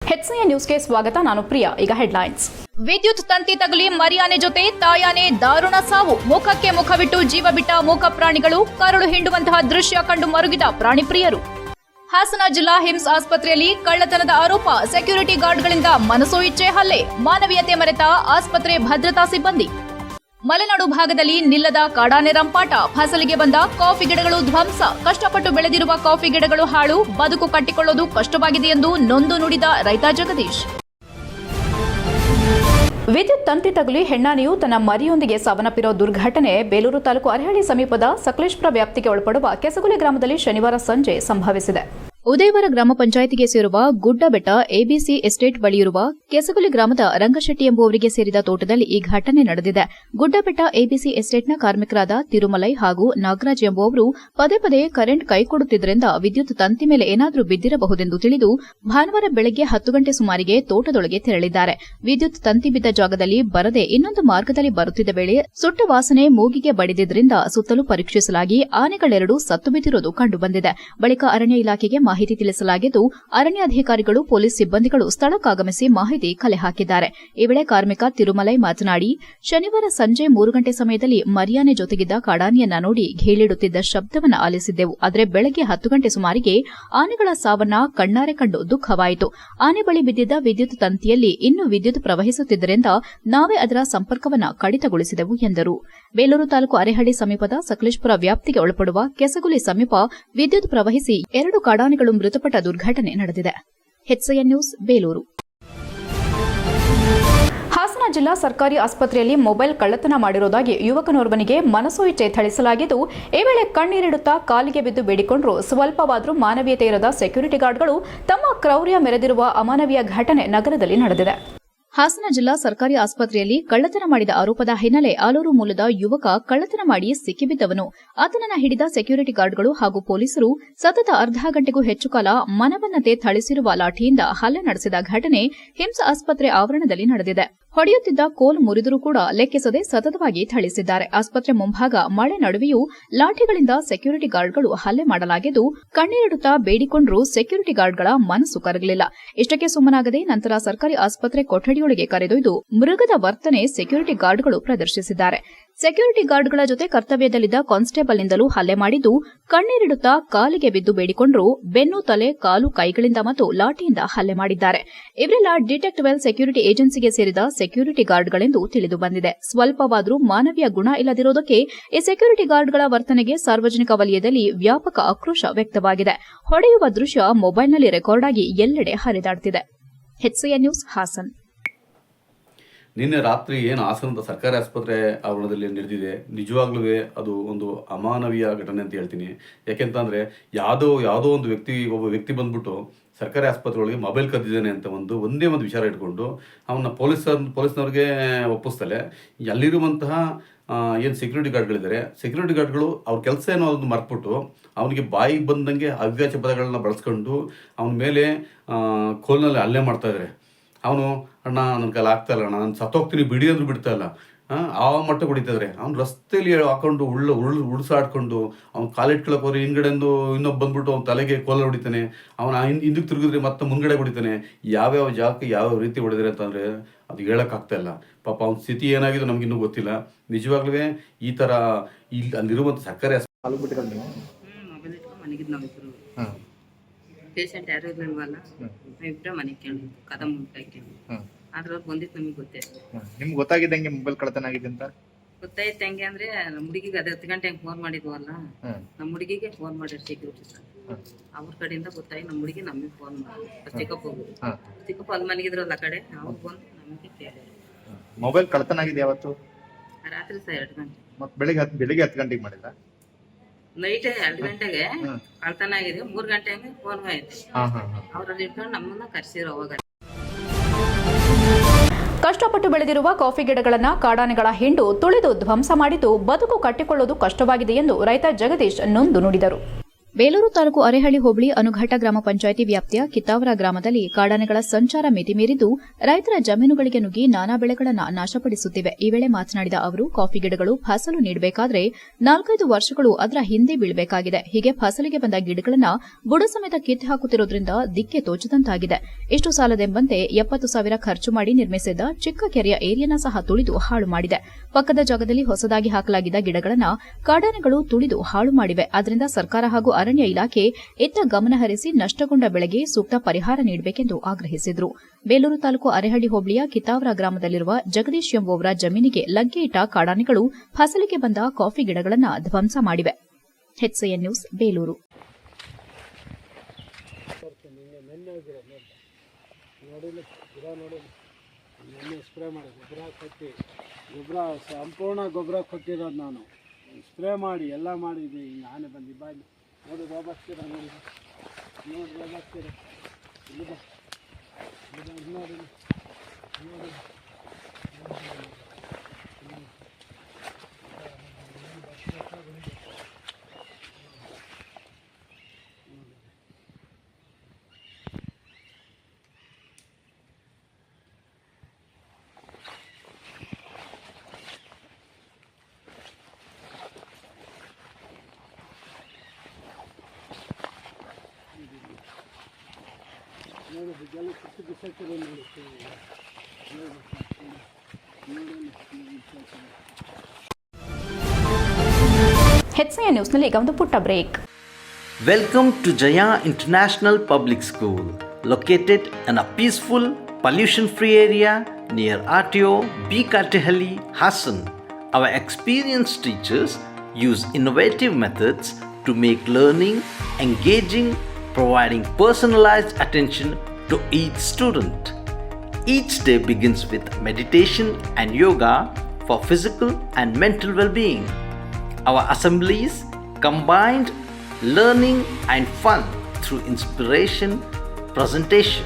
HCN ನ್ಯೂಸ್ಗೆ ಸ್ವಾಗತ. ನಾನು ಪ್ರಿಯಾ. ಈಗ ಹೆಡ್ಲೈನ್ಸ್. ವಿದ್ಯುತ್ ತಂತಿ ತಗುಲಿ ಮರಿಯಾನೆ ಜೊತೆ ತಾಯಾನೆ ದಾರುಣ ಸಾವು. ಮುಖಕ್ಕೆ ಮುಖವಿಟ್ಟು ಜೀವ ಬಿಟ್ಟ ಮೂಕ ಪ್ರಾಣಿಗಳು. ಕರುಳು ಹಿಂಡುವಂತಹ ದೃಶ್ಯ ಕಂಡು ಮರುಗಿದ ಪ್ರಾಣಿ ಪ್ರಿಯರು. ಹಾಸನ ಜಿಲ್ಲಾ ಹಿಮ್ಸ್ ಆಸ್ಪತ್ರೆಯಲ್ಲಿ ಕಳ್ಳತನದ ಆರೋಪ. ಸೆಕ್ಯೂರಿಟಿ ಗಾರ್ಡ್ಗಳಿಂದ ಮನಸೋ ಇಚ್ಛೆ ಹಲ್ಲೆ. ಮಾನವೀಯತೆ ಮರೆತ ಆಸ್ಪತ್ರೆ ಭದ್ರತಾ ಸಿಬ್ಬಂದಿ. ಮಲೆನಾಡು ಭಾಗದಲ್ಲಿ ನಿಲ್ಲದ ಕಾಡಾನೆ ರಂಪಾಟ. ಫಸಲಿಗೆ ಬಂದ ಕಾಫಿ ಗಿಡಗಳು ಧ್ವಂಸ. ಕಷ್ಟಪಟ್ಟು ಬೆಳೆದಿರುವ ಕಾಫಿ ಗಿಡಗಳು ಹಾಳು. ಬದುಕು ಕಟ್ಟಿಕೊಳ್ಳೋದು ಕಷ್ಟವಾಗಿದೆ ಎಂದು ನೊಂದು ನುಡಿದ ರೈತ ಜಗದೀಶ್. ವಿದ್ಯುತ್ ತಂತಿ ತಗುಲಿ ಹೆಣ್ಣಾನೆಯು ತನ್ನ ಮರಿಯೊಂದಿಗೆ ಸಾವನ್ನಪ್ಪಿರುವ ದುರ್ಘಟನೆ ಬೇಲೂರು ತಾಲೂಕು ಅರಹಳ್ಳಿ ಸಮೀಪದ ಸಕಲೇಶಪುರ ವ್ಯಾಪ್ತಿಗೆ ಒಳಪಡುವ ಕೆಸಗುಲಿ ಗ್ರಾಮದಲ್ಲಿ ಶನಿವಾರ ಸಂಜೆ ಸಂಭವಿಸಿದೆ. ಉದಯವರ ಗ್ರಾಮ ಪಂಚಾಯಿತಿಗೆ ಸೇರುವ ಗುಡ್ಡಬೆಟ್ಟ ಎಬಿಸಿ ಎಸ್ಟೇಟ್ ಬಳಿಯಿರುವ ಕೆಸಗುಲಿ ಗ್ರಾಮದ ರಂಗಶೆಟ್ಟಿ ಎಂಬುವವರಿಗೆ ಸೇರಿದ ತೋಟದಲ್ಲಿ ಈ ಘಟನೆ ನಡೆದಿದೆ. ಗುಡ್ಡಬೆಟ್ಟ ಎಬಿಸಿ ಎಸ್ಟೇಟ್ನ ಕಾರ್ಮಿಕರಾದ ತಿರುಮಲೈ ಹಾಗೂ ನಾಗರಾಜ್ ಎಂಬುವವರು ಪದೇ ಪದೇ ಕರೆಂಟ್ ಕೈಕೊಡುತ್ತಿದ್ದರಿಂದ ವಿದ್ಯುತ್ ತಂತಿ ಮೇಲೆ ಏನಾದರೂ ಬಿದ್ದಿರಬಹುದೆಂದು ತಿಳಿದು ಭಾನುವಾರ ಬೆಳಗ್ಗೆ 10 ಗಂಟೆ ಸುಮಾರಿಗೆ ತೋಟದೊಳಗೆ ತೆರಳಿದ್ದಾರೆ. ವಿದ್ಯುತ್ ತಂತಿ ಬಿದ್ದ ಜಾಗದಲ್ಲಿ ಬರದೆ ಇನ್ನೊಂದು ಮಾರ್ಗದಲ್ಲಿ ಬರುತ್ತಿದ್ದ ವೇಳೆ ಸುಟ್ಟ ವಾಸನೆ ಮೂಗಿಗೆ ಬಡಿದಿದ್ದರಿಂದ ಸುತ್ತಲೂ ಪರೀಕ್ಷಿಸಲಾಗಿ ಆನೆಗಳೆರಡು ಸತ್ತು ಬಿದ್ದಿರುವುದು ಕಂಡುಬಂದಿದೆ. ಬಳಿಕ ಅರಣ್ಯ ಇಲಾಖೆಗೆ ಮಾಹಿತಿ ತಿಳಿಸಲಾಗಿದ್ದು ಅರಣ್ಯಾಧಿಕಾರಿಗಳು ಪೊಲೀಸ್ ಸಿಬ್ಬಂದಿಗಳು ಸ್ಥಳಕ್ಕಾಗಮಿಸಿ ಮಾಹಿತಿ ಕಲೆ ಹಾಕಿದ್ದಾರೆ. ಈ ವೇಳೆ ಕಾರ್ಮಿಕ ತಿರುಮಲೈ ಮಾತನಾಡಿ, ಶನಿವಾರ ಸಂಜೆ 3 ಗಂಟೆ ಸಮಯದಲ್ಲಿ ಮರಿಯಾನೆ ಜೊತೆಗಿದ್ದ ಕಾಡಾನೆಯನ್ನ ನೋಡಿ ಘೇಳಿಡುತ್ತಿದ್ದ ಶಬ್ದವನ್ನು ಆಲಿಸಿದ್ದೆವು. ಆದರೆ ಬೆಳಗ್ಗೆ 10 ಗಂಟೆ ಸುಮಾರಿಗೆ ಆನೆಗಳ ಸಾವನ್ನ ಕಣ್ಣಾರೆ ಕಂಡು ದುಃಖವಾಯಿತು. ಆನೆ ಬಳಿ ಬಿದ್ದಿದ್ದ ವಿದ್ಯುತ್ ತಂತಿಯಲ್ಲಿ ಇನ್ನೂ ವಿದ್ಯುತ್ ಪ್ರವಹಿಸುತ್ತಿದ್ದರಿಂದ ನಾವೇ ಅದರ ಸಂಪರ್ಕವನ್ನು ಕಡಿತಗೊಳಿಸಿದೆವು ಎಂದರು. ಬೇಲೂರು ತಾಲೂಕು ಅರೇಹಳ್ಳಿ ಸಮೀಪದ ಸಕಲೇಶಪುರ ವ್ಯಾಪ್ತಿಗೆ ಒಳಪಡುವ ಕೆಸಗುಲಿ ಸಮೀಪ ವಿದ್ಯುತ್ ಪ್ರವಹಿಸಿ 2 ಕಾಡಾನೆಗಳು ಮೃತಪಟ್ಟ ದುರ್ಘಟನೆ ನಡೆದಿದೆ. HCN news Belur. ಹಾಸನ ಜಿಲ್ಲಾ ಸರ್ಕಾರಿ ಆಸ್ಪತ್ರೆಯಲ್ಲಿ ಮೊಬೈಲ್ ಕಳ್ಳತನ ಮಾಡಿರುವುದಾಗಿ ಯುವಕನೋರ್ವನಿಗೆ ಮನಸೋ ಇಚ್ಛೆ ಥಳಿಸಲಾಗಿದ್ದು, ಈ ವೇಳೆ ಕಣ್ಣೀರಿಡುತ್ತಾ ಕಾಲಿಗೆ ಬಿದ್ದು ಬೇಡಿಕೊಂಡರೂ ಸ್ವಲ್ಪವಾದರೂ ಮಾನವೀಯತೆ ಇರದ ಸೆಕ್ಯೂರಿಟಿ ಗಾರ್ಡ್ಗಳು ತಮ್ಮ ಕ್ರೌರ್ಯ ಮೆರೆದಿರುವ ಅಮಾನವೀಯ ಘಟನೆ ನಗರದಲ್ಲಿ ನಡೆದಿದೆ. ಹಾಸನ ಜಿಲ್ಲಾ ಸರ್ಕಾರಿ ಆಸ್ಪತ್ರೆಯಲ್ಲಿ ಕಳ್ಳತನ ಮಾಡಿದ ಆರೋಪದ ಹಿನ್ನೆಲೆ ಆಲೂರು ಮೂಲದ ಯುವಕ ಕಳ್ಳತನ ಮಾಡಿ ಸಿಕ್ಕಿಬಿದ್ದವನು. ಆತನನ್ನು ಹಿಡಿದ ಸೆಕ್ಯೂರಿಟಿ ಗಾರ್ಡ್ಗಳು ಹಾಗೂ ಪೊಲೀಸರು ಸತತ ಅರ್ಧ ಗಂಟೆಗೂ ಹೆಚ್ಚು ಕಾಲ ಮನವನ್ನತೆ ಥಳಿಸಿರುವ ಲಾಠಿಯಿಂದ ಹಲ್ಲೆ ನಡೆಸಿದ ಘಟನೆ ಹಿಮ್ಸ್ ಆಸ್ಪತ್ರೆ ಆವರಣದಲ್ಲಿ ನಡೆದಿದೆ. ಹೊಡೆಯುತ್ತಿದ್ದ ಕೋಲ್ ಮುರಿದರೂ ಕೂಡ ಲೆಕ್ಕಿಸದೆ ಸತತವಾಗಿ ಥಳಿಸಿದ್ದಾರೆ. ಆಸ್ಪತ್ರೆ ಮುಂಭಾಗ ಮಳೆ ನಡುವೆಯೂ ಲಾಠಿಗಳಿಂದ ಸೆಕ್ಯೂರಿಟಿ ಗಾರ್ಡ್ಗಳು ಹಲ್ಲೆ ಮಾಡಲಾಗಿದ್ದು, ಕಣ್ಣೀರಿಡುತ್ತಾ ಬೇಡಿಕೊಂಡರೂ ಸೆಕ್ಯೂರಿಟಿ ಗಾರ್ಡ್ಗಳ ಮನಸ್ಸು ಕರಗಲಿಲ್ಲ. ಇಷ್ಟಕ್ಕೆ ಸುಮ್ಮನಾಗದೆ ನಂತರ ಸರ್ಕಾರಿ ಆಸ್ಪತ್ರೆ ಕೊಠಡಿಯೊಳಗೆ ಕರೆದೊಯ್ದು ಮೃಗದ ವರ್ತನೆ ಸೆಕ್ಯೂರಿಟಿ ಗಾರ್ಡ್ಗಳು ಪ್ರದರ್ಶಿಸಿದ್ದಾರೆ. ಸೆಕ್ಯೂರಿಟಿ ಗಾರ್ಡ್ಗಳ ಜೊತೆ ಕರ್ತವ್ಯದಲ್ಲಿದ್ದ ಕಾನ್ಸ್ಟೇಬಲ್ನಿಂದಲೂ ಹಲ್ಲೆ ಮಾಡಿದ್ದು, ಕಣ್ಣೀರಿಡುತ್ತಾ ಕಾಲಿಗೆ ಬಿದ್ದು ಬೇಡಿಕೊಂಡರೂ ಬೆನ್ನು, ತಲೆ, ಕಾಲು, ಕೈಗಳಿಂದ ಮತ್ತು ಲಾಠಿಯಿಂದ ಹಲ್ಲೆ ಮಾಡಿದ್ದಾರೆ. ಇವರೆಲ್ಲ ಡಿಟೆಕ್ಟ್ ವೆಲ್ ಸೆಕ್ಯೂರಿಟಿ ಏಜೆನ್ಸಿಗೆ ಸೇರಿದ ಸೆಕ್ಯೂರಿಟಿ ಗಾರ್ಡ್ಗಳೆಂದು ತಿಳಿದು ಬಂದಿದೆ. ಸ್ವಲ್ಪವಾದರೂ ಮಾನವೀಯ ಗುಣ ಇಲ್ಲದಿರುವುದಕ್ಕೆ ಈ ಸೆಕ್ಯೂರಿಟಿ ಗಾರ್ಡ್ಗಳ ವರ್ತನೆಗೆ ಸಾರ್ವಜನಿಕ ವಲಯದಲ್ಲಿ ವ್ಯಾಪಕ ಆಕ್ರೋಶ ವ್ಯಕ್ತವಾಗಿದೆ. ಹೊಡೆಯುವ ದೃಶ್ಯ ಮೊಬೈಲ್ನಲ್ಲಿ ರೆಕಾರ್ಡ್ ಆಗಿ ಎಲ್ಲೆಡೆ ಹರಿದಾಡುತ್ತಿದೆ. HCN news Hassan. ನಿನ್ನೆ ರಾತ್ರಿ ಏನು ಹಾಸನದ ಸರ್ಕಾರಿ ಆಸ್ಪತ್ರೆ ಆವರಣದಲ್ಲಿ ನಡೆದಿದೆ, ನಿಜವಾಗ್ಲೂ ಅದು ಒಂದು ಅಮಾನವೀಯ ಘಟನೆ ಅಂತ ಹೇಳ್ತೀನಿ. ಯಾಕೆಂತಂದರೆ ಯಾವುದೋ ಒಬ್ಬ ವ್ಯಕ್ತಿ ಬಂದ್ಬಿಟ್ಟು ಸರ್ಕಾರಿ ಆಸ್ಪತ್ರೆ ಒಳಗೆ ಮೊಬೈಲ್ ಕದ್ದಿದ್ದಾನೆ ಅಂತ ಒಂದೇ ಒಂದು ವಿಚಾರ ಇಟ್ಕೊಂಡು ಅವನ್ನ ಪೊಲೀಸ್ನವ್ರಿಗೆ ಒಪ್ಪಿಸ್ತಲೆ ಅಲ್ಲಿರುವಂತಹ ಏನು ಸೆಕ್ಯೂರಿಟಿ ಗಾರ್ಡ್ಗಳಿದ್ದಾರೆ, ಸೆಕ್ಯೂರಿಟಿ ಗಾರ್ಡ್ಗಳು ಅವ್ರ ಕೆಲಸ ಏನೋ ಅದನ್ನು ಮರ್ತ್ಬಿಟ್ಟು ಅವನಿಗೆ ಬಾಯಿಗೆ ಬಂದಂಗೆ ಅವ್ಯಾಚ ಪದಗಳನ್ನ ಬಳಸ್ಕೊಂಡು ಅವನ ಮೇಲೆ ಕೋಲ್ನಲ್ಲಿ ಹಲ್ಲೆ ಮಾಡ್ತಾ ಇದ್ದಾರೆ. ಅವನು ಅಣ್ಣ ನನ್ನ ಕೈಲಿ ಆಗ್ತಾ ಇಲ್ಲ ಅಣ್ಣ, ನಾನು ಸತ್ತೋಗ್ತೀನಿ ಬಿಡಿ ಅಂದ್ರೂ ಬಿಡ್ತಾ ಇಲ್ಲ. ಆ ಮಟ್ಟ ಹೊಡಿತಿದ್ರೆ ಅವ್ನು ರಸ್ತೆಯಲ್ಲಿ ಹಾಕೊಂಡು ಉಳ್ಸಾಡ್ಕೊಂಡು ಅವ್ನು ಕಾಲಿಟ್ಕೊಳಕ್ಕೆ ಹೋದ್ರೆ ಹಿಂದ್ಗಡೆಂದು ಇನ್ನೊಬ್ಬ ಬಂದ್ಬಿಟ್ಟು ಅವ್ನ ತಲೆಗೆ ಕೋಲ ಹೊಡಿತಾನೆ. ಅವನ ಹಿಂದಕ್ಕೆ ತಿರುಗಿದ್ರೆ ಮತ್ತೆ ಮುಂದ್ಗಡೆ ಹೊಡಿತಾನೆ. ಯಾವ್ಯಾವ ಜಾಗಕ್ಕೆ ಯಾವ್ಯಾವ ರೀತಿ ಹೊಡೆದ್ರೆ ಅಂತಂದರೆ ಅದು ಹೇಳೋಕ್ಕಾಗ್ತಾ ಇಲ್ಲ. ಪಾಪ ಅವ್ನ ಸ್ಥಿತಿ ಏನಾಗಿದೆ ನಮಗಿನ್ನೂ ಗೊತ್ತಿಲ್ಲ. ನಿಜವಾಗ್ಲೂ ಈ ಥರ ಇಲ್ಲಿ ಅಲ್ಲಿರುವಂಥ ಸರ್ಕಾರಿ ಪೇಷಂಟ್ ಯಾರು ಇರ್ಲಿಲ್ವಲ್ಲ, ನಾವಿಬ್ಬರೇ ಮನೆಗೆ ಕೇಳಿದ್ವಿ, ಕದ ಮುಟ್ಟಾಕಿ ಅದ್ರವ್ರು ಬಂದಿತ್ತು. ನಮಗೆ ಗೊತ್ತೇ ನಿಮ್ಗೆ ಗೊತ್ತಾಗಿದ್ದಂಗೆ ಮೊಬೈಲ್ ಕಳ್ಳತನ ಆಗಿದೆ ಅಂತ ಗೊತ್ತಾಯ್ತು. ಹೆಂಗೆ ಅಂದ್ರೆ ನಮ್ಮ ಹುಡುಗಿಗೆ ಅದೇ 10 ಗಂಟೆಗೆ ಫೋನ್ ಮಾಡಿದ್ವಲ್ಲ, ನಮ್ಮ ಹುಡುಗಿಗೆ ಫೋನ್ ಮಾಡಿದ್ರು ಸೆಕ್ಯೂರಿಟಿ ಸರ್. ಅವ್ರ ಕಡೆಯಿಂದ ಗೊತ್ತಾಗಿ ನಮ್ಮ ಹುಡುಗಿ ನಮಗೆ ಫೋನ್ ಮಾಡಿ ಚಿಕ್ಕಪ್ಪ ಅಲ್ಲಿ ಮಲಗಿದ್ರಲ್ಲ ಕಡೆ ಅವ್ರು ಬಂದು ನಮಗೆ ಕೇಳಿ. ಮೊಬೈಲ್ ಕಳ್ಳತನ ಆಗಿದೆ ಯಾವತ್ತು? ರಾತ್ರಿ ಸರ್ 2 ಗಂಟೆ. ಮತ್ತೆ ಬೆಳಿಗ್ಗೆ 10 ಗಂಟೆಗೆ ಮಾಡಿದ ನೈಟ್ 2 ಗಂಟೆಗೆ ಕಳ್ತನ ಆಗಿದೆ. 3 ಗಂಟೆಗೆ ಫೋನ್ ಆಯ್ತು. ಅವ್ರಲ್ಲಿ ಇಟ್ಕೊಂಡು ನಮ್ಮನ್ನ ಕರ್ಸಿರೋ ಅವಾಗ. ಕಷ್ಟಪಟ್ಟು ಬೆಳೆದಿರುವ ಕಾಫಿ ಗಿಡಗಳನ್ನು ಕಾಡಾನೆಗಳ ಹಿಂಡು ತುಳಿದು ಧ್ವಂಸ ಮಾಡಿದ್ದು ಬದುಕು ಕಟ್ಟಿಕೊಳ್ಳುವುದು ಕಷ್ಟವಾಗಿದೆ ಎಂದು ರೈತ ಜಗದೀಶ್ ನೊಂದು ನುಡಿದರು. ಬೇಲೂರು ತಾಲೂಕು ಅರೇಹಳ್ಳಿ ಹೋಬಳಿ ಅನುಘಾಟ ಗ್ರಾಮ ಪಂಚಾಯಿತಿ ವ್ಯಾಪ್ತಿಯ ಕಿತ್ತಾವರ ಗ್ರಾಮದಲ್ಲಿ ಕಾಡಾನೆಗಳ ಸಂಚಾರ ಮಿತಿ ಮೀರಿದ್ದು ರೈತರ ಜಮೀನುಗಳಿಗೆ ನುಗ್ಗಿ ನಾನಾ ಬೆಳೆಗಳನ್ನು ನಾಶಪಡಿಸುತ್ತಿವೆ. ಈ ವೇಳೆ ಮಾತನಾಡಿದ ಅವರು, ಕಾಫಿ ಗಿಡಗಳು ಫಸಲು ನೀಡಬೇಕಾದ್ರೆ 4-5 ವರ್ಷಗಳು ಅದರ ಹಿಂದೆ ಬೀಳಬೇಕಾಗಿದೆ. ಹೀಗೆ ಫಸಲಿಗೆ ಬಂದ ಗಿಡಗಳನ್ನು ಬುಡ ಸಮೇತ ಕಿತ್ತು ಹಾಕುತ್ತಿರುವುದರಿಂದ ದಿಕ್ಕೆ ತೋಚದಂತಾಗಿದೆ. ಇಷ್ಟು ಸಾಲದೆಂಬಂತೆ 70,000 ಖರ್ಚು ಮಾಡಿ ನಿರ್ಮಿಸಿದ್ದ ಚಿಕ್ಕ ಕೆರೆಯ ಏರಿಯನ್ನ ಸಹ ತುಳಿದು ಹಾಳು ಮಾಡಿದೆ. ಪಕ್ಕದ ಜಾಗದಲ್ಲಿ ಹೊಸದಾಗಿ ಹಾಕಲಾಗಿದ್ದ ಗಿಡಗಳನ್ನು ಕಾಡಾನೆಗಳು ತುಳಿದು ಹಾಳು ಮಾಡಿವೆ. ಆದ್ದರಿಂದ ಸರ್ಕಾರ ಹಾಗೂ ಅರಣ್ಯ ಇಲಾಖೆ ಇತ್ತ ಗಮನ ಹರಿಸಿ ನಷ್ಟಗೊಂಡ ಬೆಳೆಗೆ ಸೂಕ್ತ ಪರಿಹಾರ ನೀಡಬೇಕೆಂದು ಆಗ್ರಹಿಸಿದರು. ಬೇಲೂರು ತಾಲೂಕು ಅರೇಹಳ್ಳಿ ಹೋಬಳಿಯ ಕಿತ್ತಾವರ ಗ್ರಾಮದಲ್ಲಿರುವ ಜಗದೀಶ್ ಎಂಬುವವರ ಜಮೀನಿಗೆ ಲಗ್ಗೆ ಇಟ್ಟ ಕಾಡಾನೆಗಳು ಫಸಲಿಗೆ ಬಂದ ಕಾಫಿ ಗಿಡಗಳನ್ನು ಧ್ವಂಸ ಮಾಡಿವೆ. HCN news Belur. ಗೊಬ್ಬರ ಸಂಪೂರ್ಣ ಗೊಬ್ಬರ ಕೊಟ್ಟಿರೋದು ನಾನು ಸ್ಪ್ರೇ ಮಾಡಿ ಎಲ್ಲ ಮಾಡಿದ್ವಿ. ಹಿಂಗೆ ಆನೆ ಬಂದು ಬಾಯಿ ನೋಡಿ ಬಾಬಾಸ್ತೀರ ನೋಡಿ ಬಾಬಾಸ್ತೀರ ಇಲ್ಲಿ ಬಾ ನೋಡಿ ನೋಡಿ ಜಲ ಸುತ್ತು ಬಿಸಾಕಿರೋ ನೋಡಿ HCN ನ್ಯೂಸ್ನಲ್ಲಿ ಈಗ ಒಂದು ಪುಟ್ಟ break. Welcome to Jaya International Public School, located in a peaceful, pollution-free area near RTO B. Kartehalli, Hassan. Our experienced teachers use innovative methods to make learning engaging, providing personalized attention to each student. Each day begins with meditation and yoga for physical and mental well-being. Our assemblies combined learning and fun through inspiration, presentation.